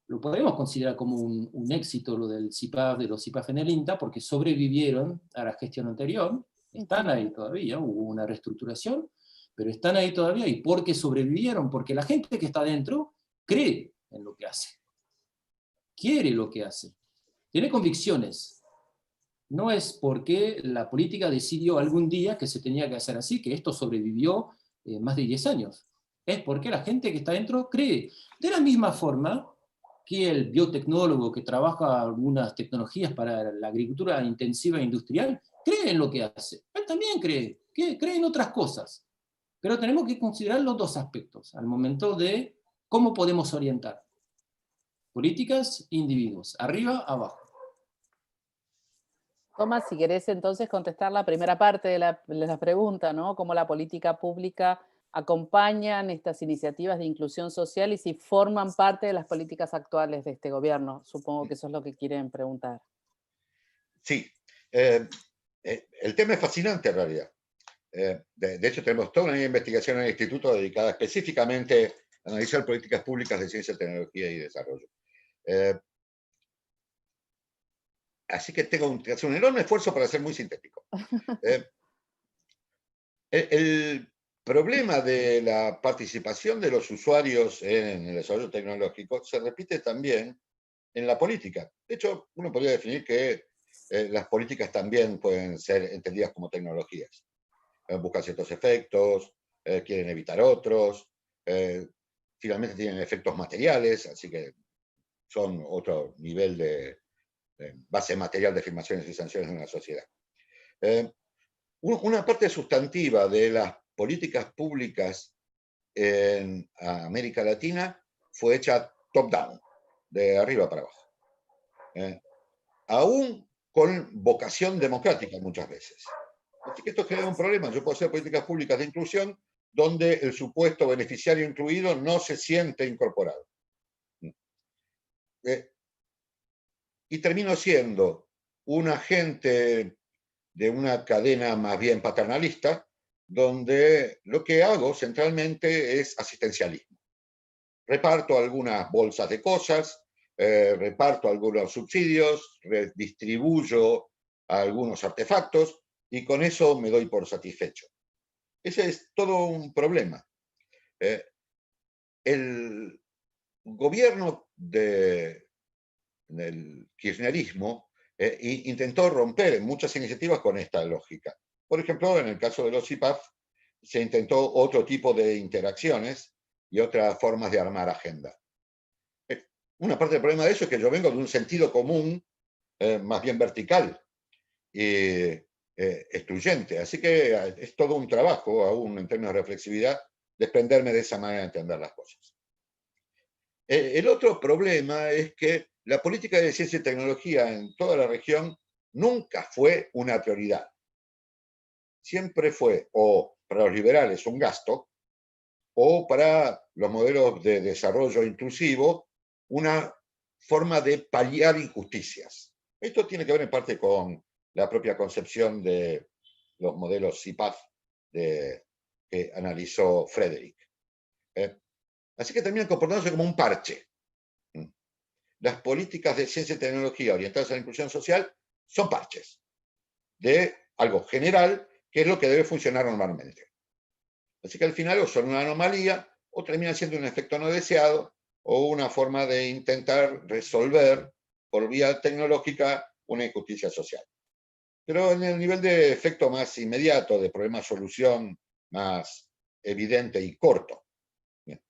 lo podemos considerar como un éxito lo del CIPAF, de los CIPAF en el INTA, porque sobrevivieron a la gestión anterior, están ahí todavía, hubo una reestructuración, pero están ahí todavía, y porque sobrevivieron, porque la gente que está dentro cree en lo que hace, quiere lo que hace, tiene convicciones. No es porque la política decidió algún día que se tenía que hacer así, que esto sobrevivió más de 10 años. Es porque la gente que está dentro cree. De la misma forma que el biotecnólogo que trabaja algunas tecnologías para la agricultura intensiva e industrial, cree en lo que hace. Él también cree en otras cosas. Pero tenemos que considerar los dos aspectos al momento de cómo podemos orientar. Políticas, individuos, arriba, abajo. Tomás, si querés entonces contestar la primera parte de la pregunta, ¿no? Cómo la política pública acompañan estas iniciativas de inclusión social y si forman parte de las políticas actuales de este gobierno. Supongo que eso es lo que quieren preguntar. Sí, el tema es fascinante en realidad. De hecho, tenemos toda una investigación en el instituto dedicada específicamente a analizar políticas públicas de ciencia, tecnología y desarrollo. Así que tengo que hacer un enorme esfuerzo para ser muy sintético. El problema de la participación de los usuarios en el desarrollo tecnológico se repite también en la política. De hecho, uno podría definir que las políticas también pueden ser entendidas como tecnologías. Buscan ciertos efectos, quieren evitar otros, finalmente tienen efectos materiales, así que son otro nivel de base material de afirmaciones y sanciones en una sociedad. Una parte sustantiva de las políticas públicas en América Latina fue hecha top-down, de arriba para abajo. Aún con vocación democrática muchas veces. Así que esto genera un problema. Yo puedo hacer políticas públicas de inclusión donde el supuesto beneficiario incluido no se siente incorporado. Y termino siendo un agente de una cadena más bien paternalista, donde lo que hago centralmente es asistencialismo. Reparto algunas bolsas de cosas, reparto algunos subsidios, redistribuyo algunos artefactos y con eso me doy por satisfecho. Ese es todo un problema. El gobierno del kirchnerismo intentó romper muchas iniciativas con esta lógica. Por ejemplo, en el caso de los IPAF, se intentó otro tipo de interacciones y otras formas de armar agenda. Una parte del problema de eso es que yo vengo de un sentido común más bien vertical y excluyente. Así que es todo un trabajo, aún en términos de reflexividad, desprenderme de esa manera de entender las cosas. El otro problema es que la política de ciencia y tecnología en toda la región nunca fue una prioridad. Siempre fue, o para los liberales, un gasto, o para los modelos de desarrollo inclusivo, una forma de paliar injusticias. Esto tiene que ver en parte con la propia concepción de los modelos CIPAF que analizó Frederick. Así que terminan comportándose como un parche. Las políticas de ciencia y tecnología orientadas a la inclusión social son parches de algo general que es lo que debe funcionar normalmente. Así que al final o son una anomalía o terminan siendo un efecto no deseado o una forma de intentar resolver por vía tecnológica una injusticia social. Pero en el nivel de efecto más inmediato, de problema-solución más evidente y corto. Bien.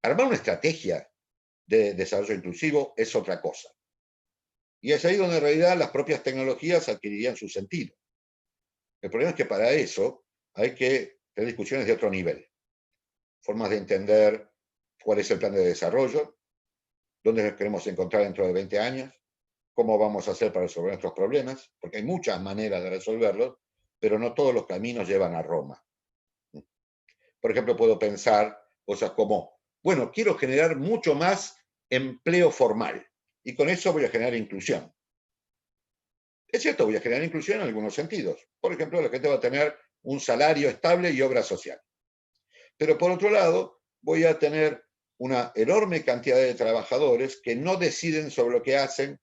Armar una estrategia de desarrollo inclusivo es otra cosa. Y es ahí donde en realidad las propias tecnologías adquirirían su sentido. El problema es que para eso hay que tener discusiones de otro nivel. formas de entender cuál es el plan de desarrollo, dónde nos queremos encontrar dentro de 20 años, cómo vamos a hacer para resolver nuestros problemas, porque hay muchas maneras de resolverlos, pero no todos los caminos llevan a Roma. Por ejemplo, puedo pensar cosas como, bueno, quiero generar mucho más empleo formal, y con eso voy a generar inclusión. Es cierto, voy a generar inclusión en algunos sentidos. Por ejemplo, la gente va a tener un salario estable y obra social. Pero por otro lado, voy a tener una enorme cantidad de trabajadores que no deciden sobre lo que hacen,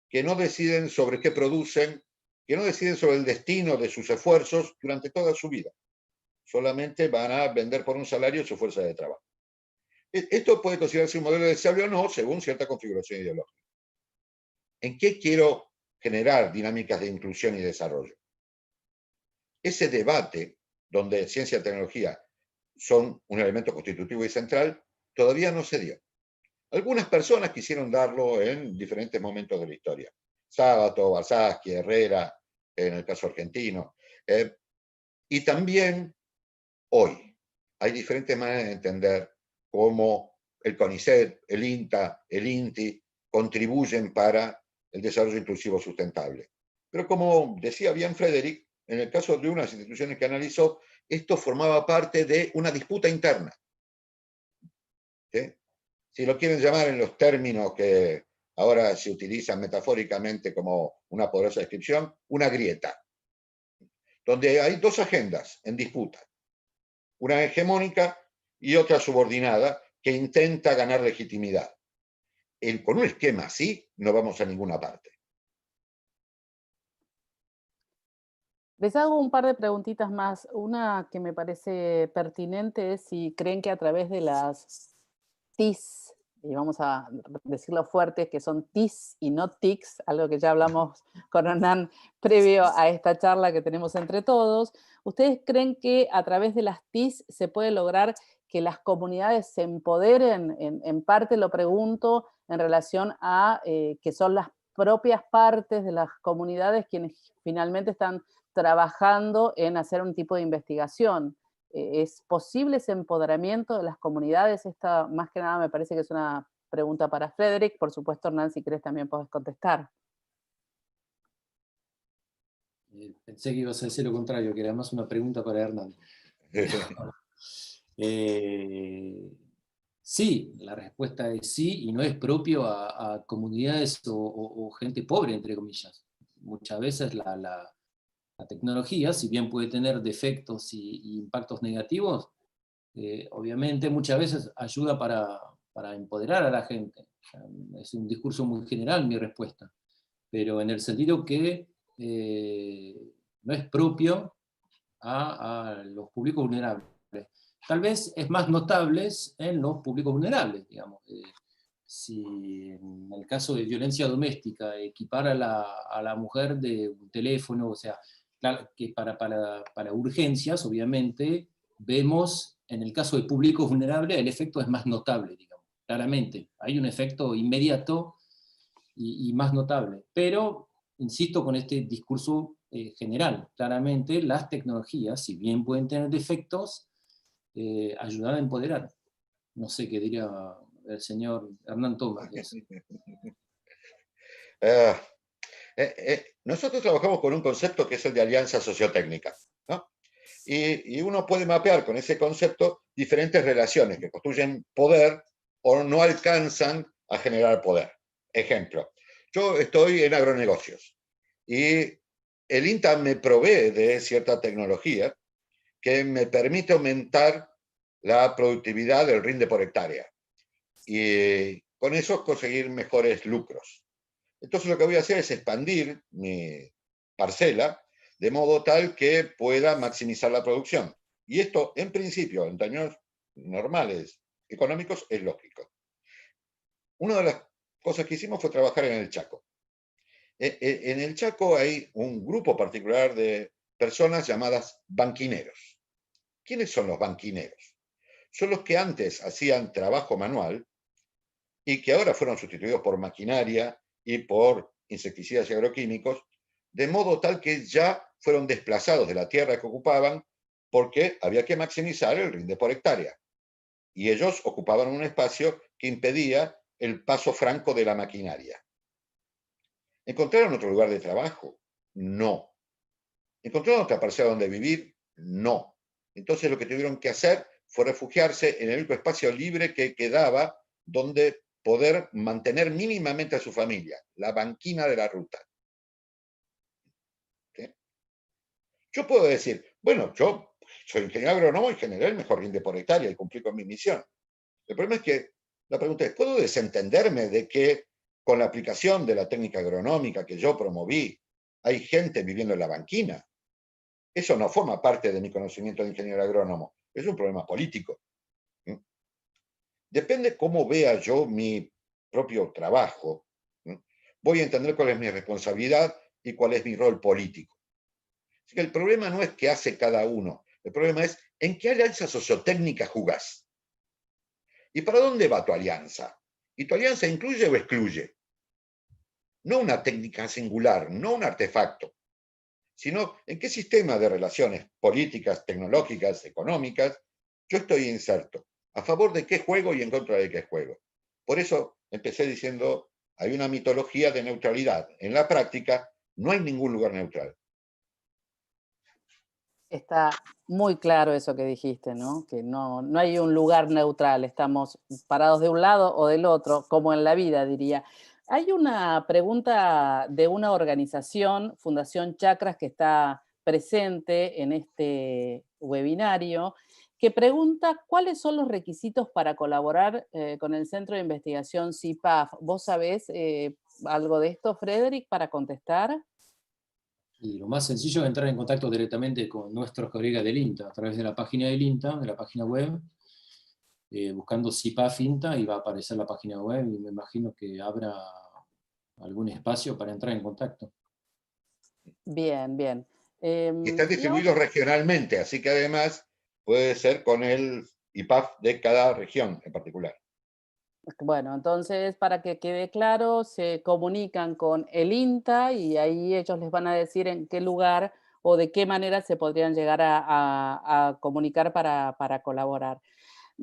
que no deciden sobre qué producen, que no deciden sobre el destino de sus esfuerzos durante toda su vida. Solamente van a vender por un salario su fuerza de trabajo. Esto puede considerarse un modelo deseable o no, según cierta configuración ideológica. ¿En qué quiero generar dinámicas de inclusión y desarrollo? Ese debate, donde ciencia y tecnología son un elemento constitutivo y central, todavía no se dio. Algunas personas quisieron darlo en diferentes momentos de la historia. Sábato, Barsaschi, Herrera, en el caso argentino. Y también hoy hay diferentes maneras de entender cómo el CONICET, el INTA, el INTI contribuyen para el desarrollo inclusivo sustentable. Pero como decía bien Frederick, en el caso de unas instituciones que analizó, esto formaba parte de una disputa interna. ¿Sí? Si lo quieren llamar en los términos que ahora se utilizan metafóricamente como una poderosa descripción, una grieta, donde hay dos agendas en disputa, una hegemónica y otra subordinada que intenta ganar legitimidad. Con un esquema así no vamos a ninguna parte. Les hago un par de preguntitas más. Una que me parece pertinente es si creen que a través de las TIC, y vamos a decirlo fuerte, que son TIC y no TICs, algo que ya hablamos con Hernán previo a esta charla que tenemos entre todos, ¿ustedes creen que a través de las TIC se puede lograr que las comunidades se empoderen? En parte lo pregunto en relación a que son las propias partes de las comunidades quienes finalmente están trabajando en hacer un tipo de investigación. ¿Es posible ese empoderamiento de las comunidades? Esta, más que nada, me parece que es una pregunta para Frederick. Por supuesto, Hernán, si querés también podés contestar. Pensé que ibas a decir lo contrario, que era más una pregunta para Hernán. Sí, la respuesta es sí, y no es propio a comunidades o gente pobre, entre comillas. Muchas veces la tecnología, si bien puede tener defectos y impactos negativos, obviamente muchas veces ayuda para empoderar a la gente. Es un discurso muy general mi respuesta, pero en el sentido que no es propio a los públicos vulnerables. Tal vez es más notable en los públicos vulnerables, digamos. Si en el caso de violencia doméstica equipar a la mujer de un teléfono, o sea, claro, que para urgencias, obviamente, vemos en el caso de públicos vulnerables el efecto es más notable, digamos, claramente. Hay un efecto inmediato y más notable. Pero, insisto con este discurso general, claramente las tecnologías, si bien pueden tener defectos, ayudan a empoderar. No sé qué diría el señor Hernán Tomás de eso. Nosotros trabajamos con un concepto que es el de alianza sociotécnica, ¿no? Y uno puede mapear con ese concepto diferentes relaciones que construyen poder o no alcanzan a generar poder. Ejemplo, yo estoy en agronegocios y el INTA me provee de cierta tecnología que me permite aumentar la productividad del rinde por hectárea y con eso conseguir mejores lucros. Entonces lo que voy a hacer es expandir mi parcela de modo tal que pueda maximizar la producción. Y esto, en principio, en términos normales económicos, es lógico. Una de las cosas que hicimos fue trabajar en el Chaco. En el Chaco hay un grupo particular de personas llamadas banquineros. ¿Quiénes son los banquineros? Son los que antes hacían trabajo manual y que ahora fueron sustituidos por maquinaria y por insecticidas y agroquímicos, de modo tal que ya fueron desplazados de la tierra que ocupaban porque había que maximizar el rinde por hectárea. y ellos ocupaban un espacio que impedía el paso franco de la maquinaria. ¿Encontraron otro lugar de trabajo? No. ¿Encontraron otra parcela donde vivir? No. Entonces lo que tuvieron que hacer fue refugiarse en el único espacio libre que quedaba donde poder mantener mínimamente a su familia, la banquina de la ruta. ¿Sí? Yo puedo decir, bueno, yo soy ingeniero agrónomo y generé el mejor rinde por hectárea y cumplí con mi misión. El problema es que la pregunta es, ¿puedo desentenderme de que con la aplicación de la técnica agronómica que yo promoví, hay gente viviendo en la banquina? Eso no forma parte de mi conocimiento de ingeniero agrónomo, es un problema político. Depende cómo vea yo mi propio trabajo, voy a entender cuál es mi responsabilidad y cuál es mi rol político. Así que el problema no es qué hace cada uno, el problema es en qué alianza sociotécnica jugás. ¿Y para dónde va tu alianza? ¿Y tu alianza incluye o excluye? No una técnica singular, no un artefacto, sino en qué sistema de relaciones políticas, tecnológicas, económicas yo estoy inserto, a favor de qué juego y en contra de qué juego. Por eso empecé diciendo, hay una mitología de neutralidad. En la práctica no hay ningún lugar neutral. Está muy claro eso que dijiste, ¿no? Que no hay un lugar neutral, estamos parados de un lado o del otro, como en la vida, diría. Hay una pregunta de una organización, Fundación Chakras, que está presente en este webinario, que pregunta cuáles son los requisitos para colaborar con el Centro de Investigación CIPAF. ¿Vos sabés algo de esto, Frederick, para contestar? Y lo más sencillo es entrar en contacto directamente con nuestros colegas del INTA, a través de la página del INTA, de la página web, buscando CIPAF INTA, y va a aparecer la página web, y me imagino que habrá algún espacio para entrar en contacto. Bien, bien. Y están Y ahora, distribuidos regionalmente, así que además puede ser con el IPAF de cada región en particular. bueno, entonces para que quede claro, se comunican con el INTA y ahí ellos les van a decir en qué lugar o de qué manera se podrían llegar a comunicar para colaborar.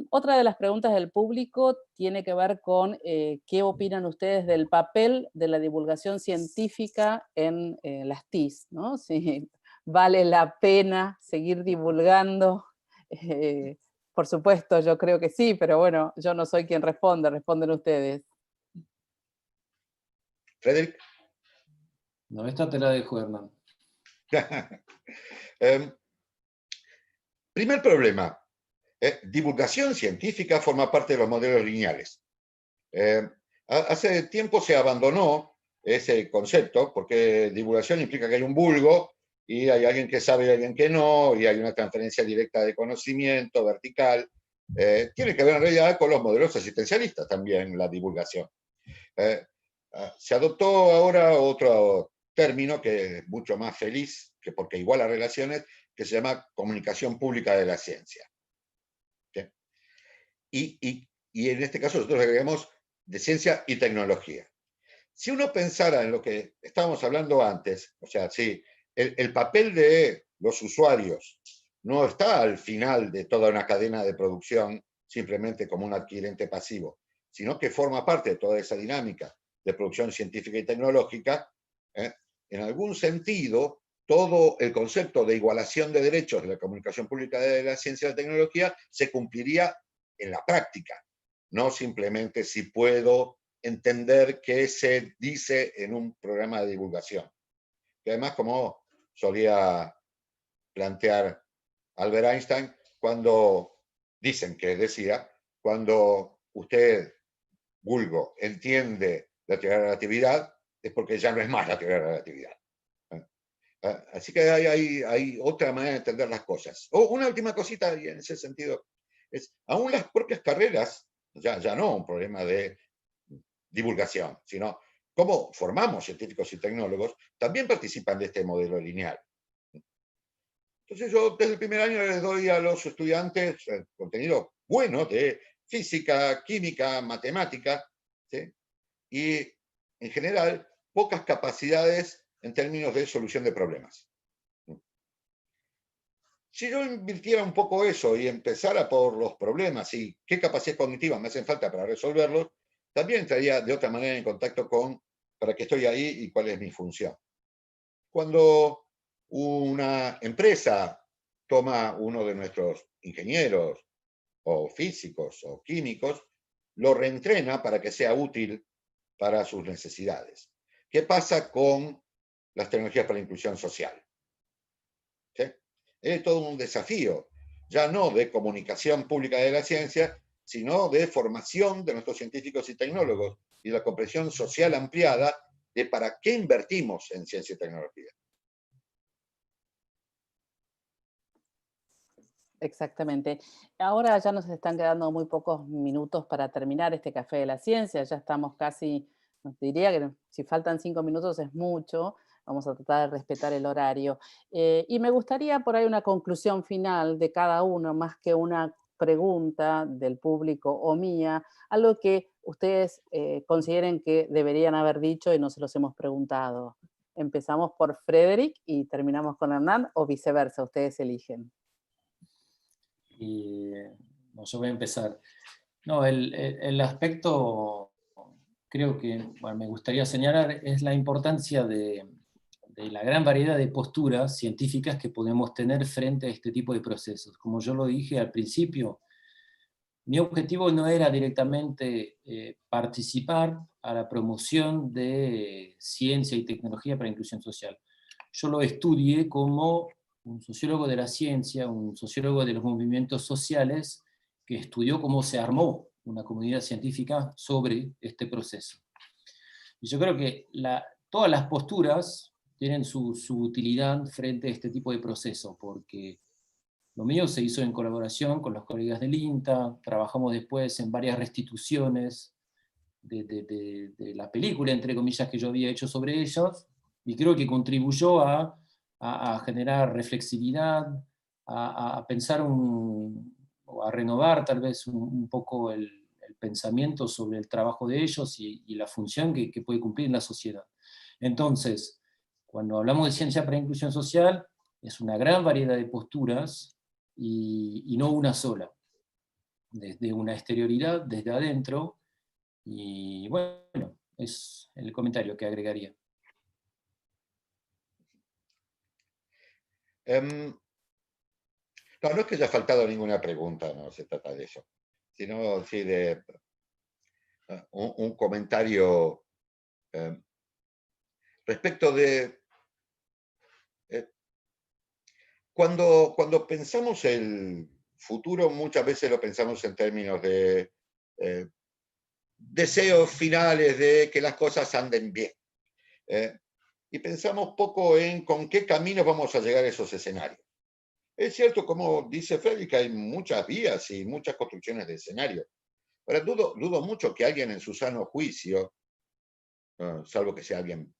Otra de las preguntas del público tiene que ver con qué opinan ustedes del papel de la divulgación científica en las TIC, ¿no? Si vale la pena seguir divulgando. eh, por supuesto, yo creo que sí, pero bueno, yo no soy quien responde, responden ustedes. Frederick. No, esta te la dejo, Hernán. Primer problema, divulgación científica forma parte de los modelos lineales. Hace tiempo se abandonó ese concepto porque divulgación implica que hay un vulgo y hay alguien que sabe y alguien que no, y hay una transferencia directa de conocimiento vertical. Tiene que ver en realidad con los modelos asistencialistas también la divulgación. Se adoptó ahora otro término que es mucho más feliz, que porque iguala relaciones, que se llama comunicación pública de la ciencia. ¿Sí? Y en este caso nosotros agregamos de ciencia y tecnología. Si uno pensara en lo que estábamos hablando antes, o sea, si el papel de los usuarios no está al final de toda una cadena de producción simplemente como un adquirente pasivo, sino que forma parte de toda esa dinámica de producción científica y tecnológica, en algún sentido, todo el concepto de igualación de derechos de la comunicación pública de la ciencia y la tecnología se cumpliría en la práctica, no simplemente si puedo entender qué se dice en un programa de divulgación. Que además, como solía plantear Albert Einstein, cuando dicen que decía, cuando usted, vulgo, entiende la teoría de la relatividad, es porque ya no es más la teoría de la relatividad. Así que hay otra manera de entender las cosas. Una última cosita, y en ese sentido, es, aún las propias carreras, ya no un problema de divulgación, sino cómo formamos científicos y tecnólogos, también participan de este modelo lineal. Entonces yo desde el primer año les doy a los estudiantes contenido bueno de física, química, matemática, ¿sí? Y en general pocas capacidades en términos de solución de problemas. Si yo invirtiera un poco eso y empezara por los problemas y qué capacidades cognitivas me hacen falta para resolverlos, también estaría de otra manera en contacto con para qué estoy ahí y cuál es mi función. Cuando una empresa toma uno de nuestros ingenieros o físicos o químicos, lo reentrena para que sea útil para sus necesidades. ¿Qué pasa con las tecnologías para la inclusión social? ¿Sí? Es todo un desafío, ya no de comunicación pública de la ciencia, sino de formación de nuestros científicos y tecnólogos y la comprensión social ampliada de para qué invertimos en ciencia y tecnología. Exactamente. Ahora ya nos están quedando muy pocos minutos para terminar este Café de la Ciencia. Ya estamos casi, nos diría que si faltan 5 minutos es mucho. Vamos a tratar de respetar el horario. Y me gustaría por ahí una conclusión final de cada uno, más que una pregunta del público o mía, algo que ustedes consideren que deberían haber dicho y no se los hemos preguntado. Empezamos por Frederick y terminamos con Hernán, o viceversa, ustedes eligen. Y, no, yo voy a empezar. No, el aspecto, creo que bueno, me gustaría señalar, es la importancia de la gran variedad de posturas científicas que podemos tener frente a este tipo de procesos. Como yo lo dije al principio, mi objetivo no era directamente participar a la promoción de ciencia y tecnología para inclusión social. Yo lo estudié como un sociólogo de la ciencia, un sociólogo de los movimientos sociales, que estudió cómo se armó una comunidad científica sobre este proceso. Y yo creo que todas las posturas tienen su utilidad frente a este tipo de proceso, porque lo mío se hizo en colaboración con los colegas del INTA, trabajamos después en varias restituciones de la película, entre comillas, que yo había hecho sobre ellos, y creo que contribuyó a generar reflexividad, a pensar o a renovar tal vez un poco el pensamiento sobre el trabajo de ellos y la función que puede cumplir en la sociedad. Entonces, cuando hablamos de ciencia para inclusión social, es una gran variedad de posturas y no una sola, desde una exterioridad, desde adentro, y bueno, es el comentario que agregaría. No, no es que haya faltado ninguna pregunta, no se trata de eso, sino sí de un comentario respecto de cuando pensamos el futuro, muchas veces lo pensamos en términos de deseos finales de que las cosas anden bien. Y pensamos poco en con qué caminos vamos a llegar a esos escenarios. Es cierto, como dice Freddy, que hay muchas vías y muchas construcciones de escenarios. Pero dudo mucho que alguien en su sano juicio, salvo que sea alguien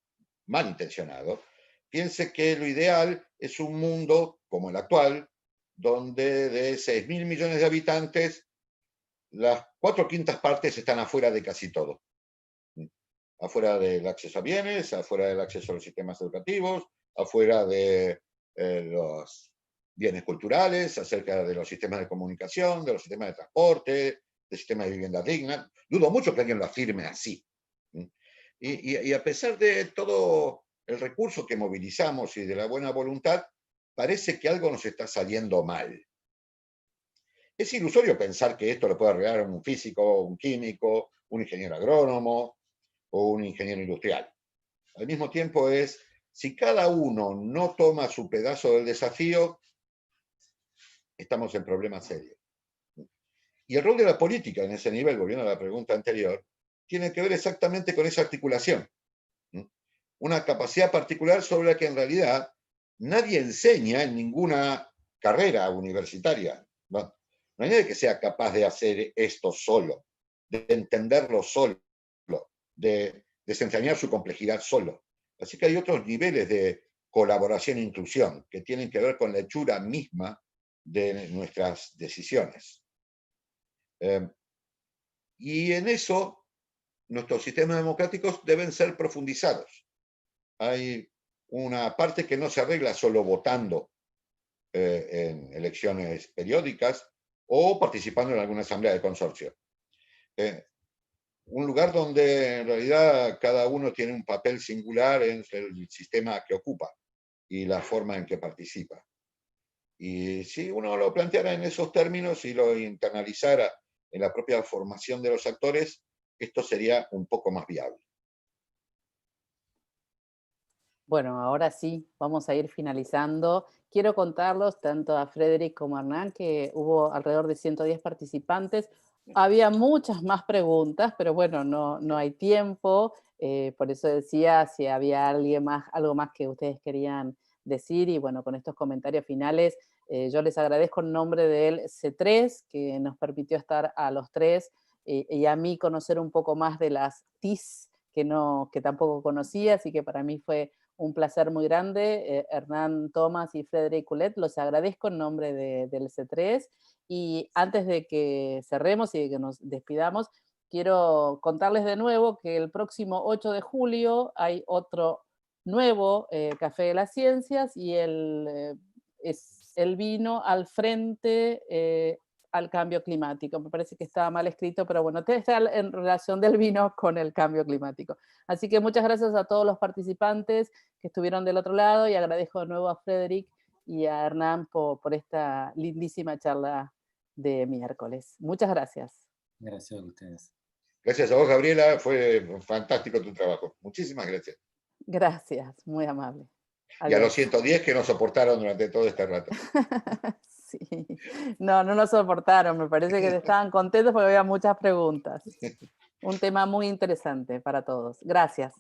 malintencionado, piense que lo ideal es un mundo como el actual, donde de 6.000 millones de habitantes, las 4/5 partes están afuera de casi todo. Afuera del acceso a bienes, afuera del acceso a los sistemas educativos, afuera de los bienes culturales, acerca de los sistemas de comunicación, de los sistemas de transporte, del sistema de vivienda digna. Dudo mucho que alguien lo afirme así. Y a pesar de todo el recurso que movilizamos y de la buena voluntad, parece que algo nos está saliendo mal. Es ilusorio pensar que esto lo puede arreglar un físico, un químico, un ingeniero agrónomo o un ingeniero industrial. Al mismo tiempo si cada uno no toma su pedazo del desafío, estamos en problemas serios. Y el rol de la política en ese nivel, volviendo a la pregunta anterior, tiene que ver exactamente con esa articulación. Una capacidad particular sobre la que en realidad nadie enseña en ninguna carrera universitaria. No hay nadie que sea capaz de hacer esto solo, de entenderlo solo, de desentrañar su complejidad solo. Así que hay otros niveles de colaboración e inclusión que tienen que ver con la hechura misma de nuestras decisiones. Y en eso, nuestros sistemas democráticos deben ser profundizados. Hay una parte que no se arregla solo votando en elecciones periódicas o participando en alguna asamblea de consorcio. Un lugar donde en realidad cada uno tiene un papel singular en el sistema que ocupa y la forma en que participa. Y si uno lo planteara en esos términos y lo internalizara en la propia formación de los actores, esto sería un poco más viable. Bueno, ahora sí, vamos a ir finalizando. Quiero contarlos tanto a Frederick como a Hernán que hubo alrededor de 110 participantes. Había muchas más preguntas, pero bueno, no hay tiempo. Por eso decía si había alguien más, algo más que ustedes querían decir. Y bueno, con estos comentarios finales, yo les agradezco en nombre del C3, que nos permitió estar a los tres, y a mí conocer un poco más de las TIS que tampoco conocía, así que para mí fue un placer muy grande. Hernán Tomás y Frederick Coulet, los agradezco en nombre del C3. Y antes de que cerremos y de que nos despidamos, quiero contarles de nuevo que el próximo 8 de julio hay otro nuevo Café de las Ciencias y es el vino al frente al cambio climático. Me parece que estaba mal escrito, pero bueno, está en relación del vino con el cambio climático. Así que muchas gracias a todos los participantes que estuvieron del otro lado y agradezco de nuevo a Frederick y a Hernán por esta lindísima charla de miércoles. Muchas gracias. Gracias a ustedes. Gracias a vos, Gabriela, fue fantástico tu trabajo. Muchísimas gracias. Gracias, muy amable. Y a los Adiós. 110 que nos soportaron durante todo este rato. Sí. No nos soportaron, me parece que estaban contentos porque había muchas preguntas. Un tema muy interesante para todos. Gracias.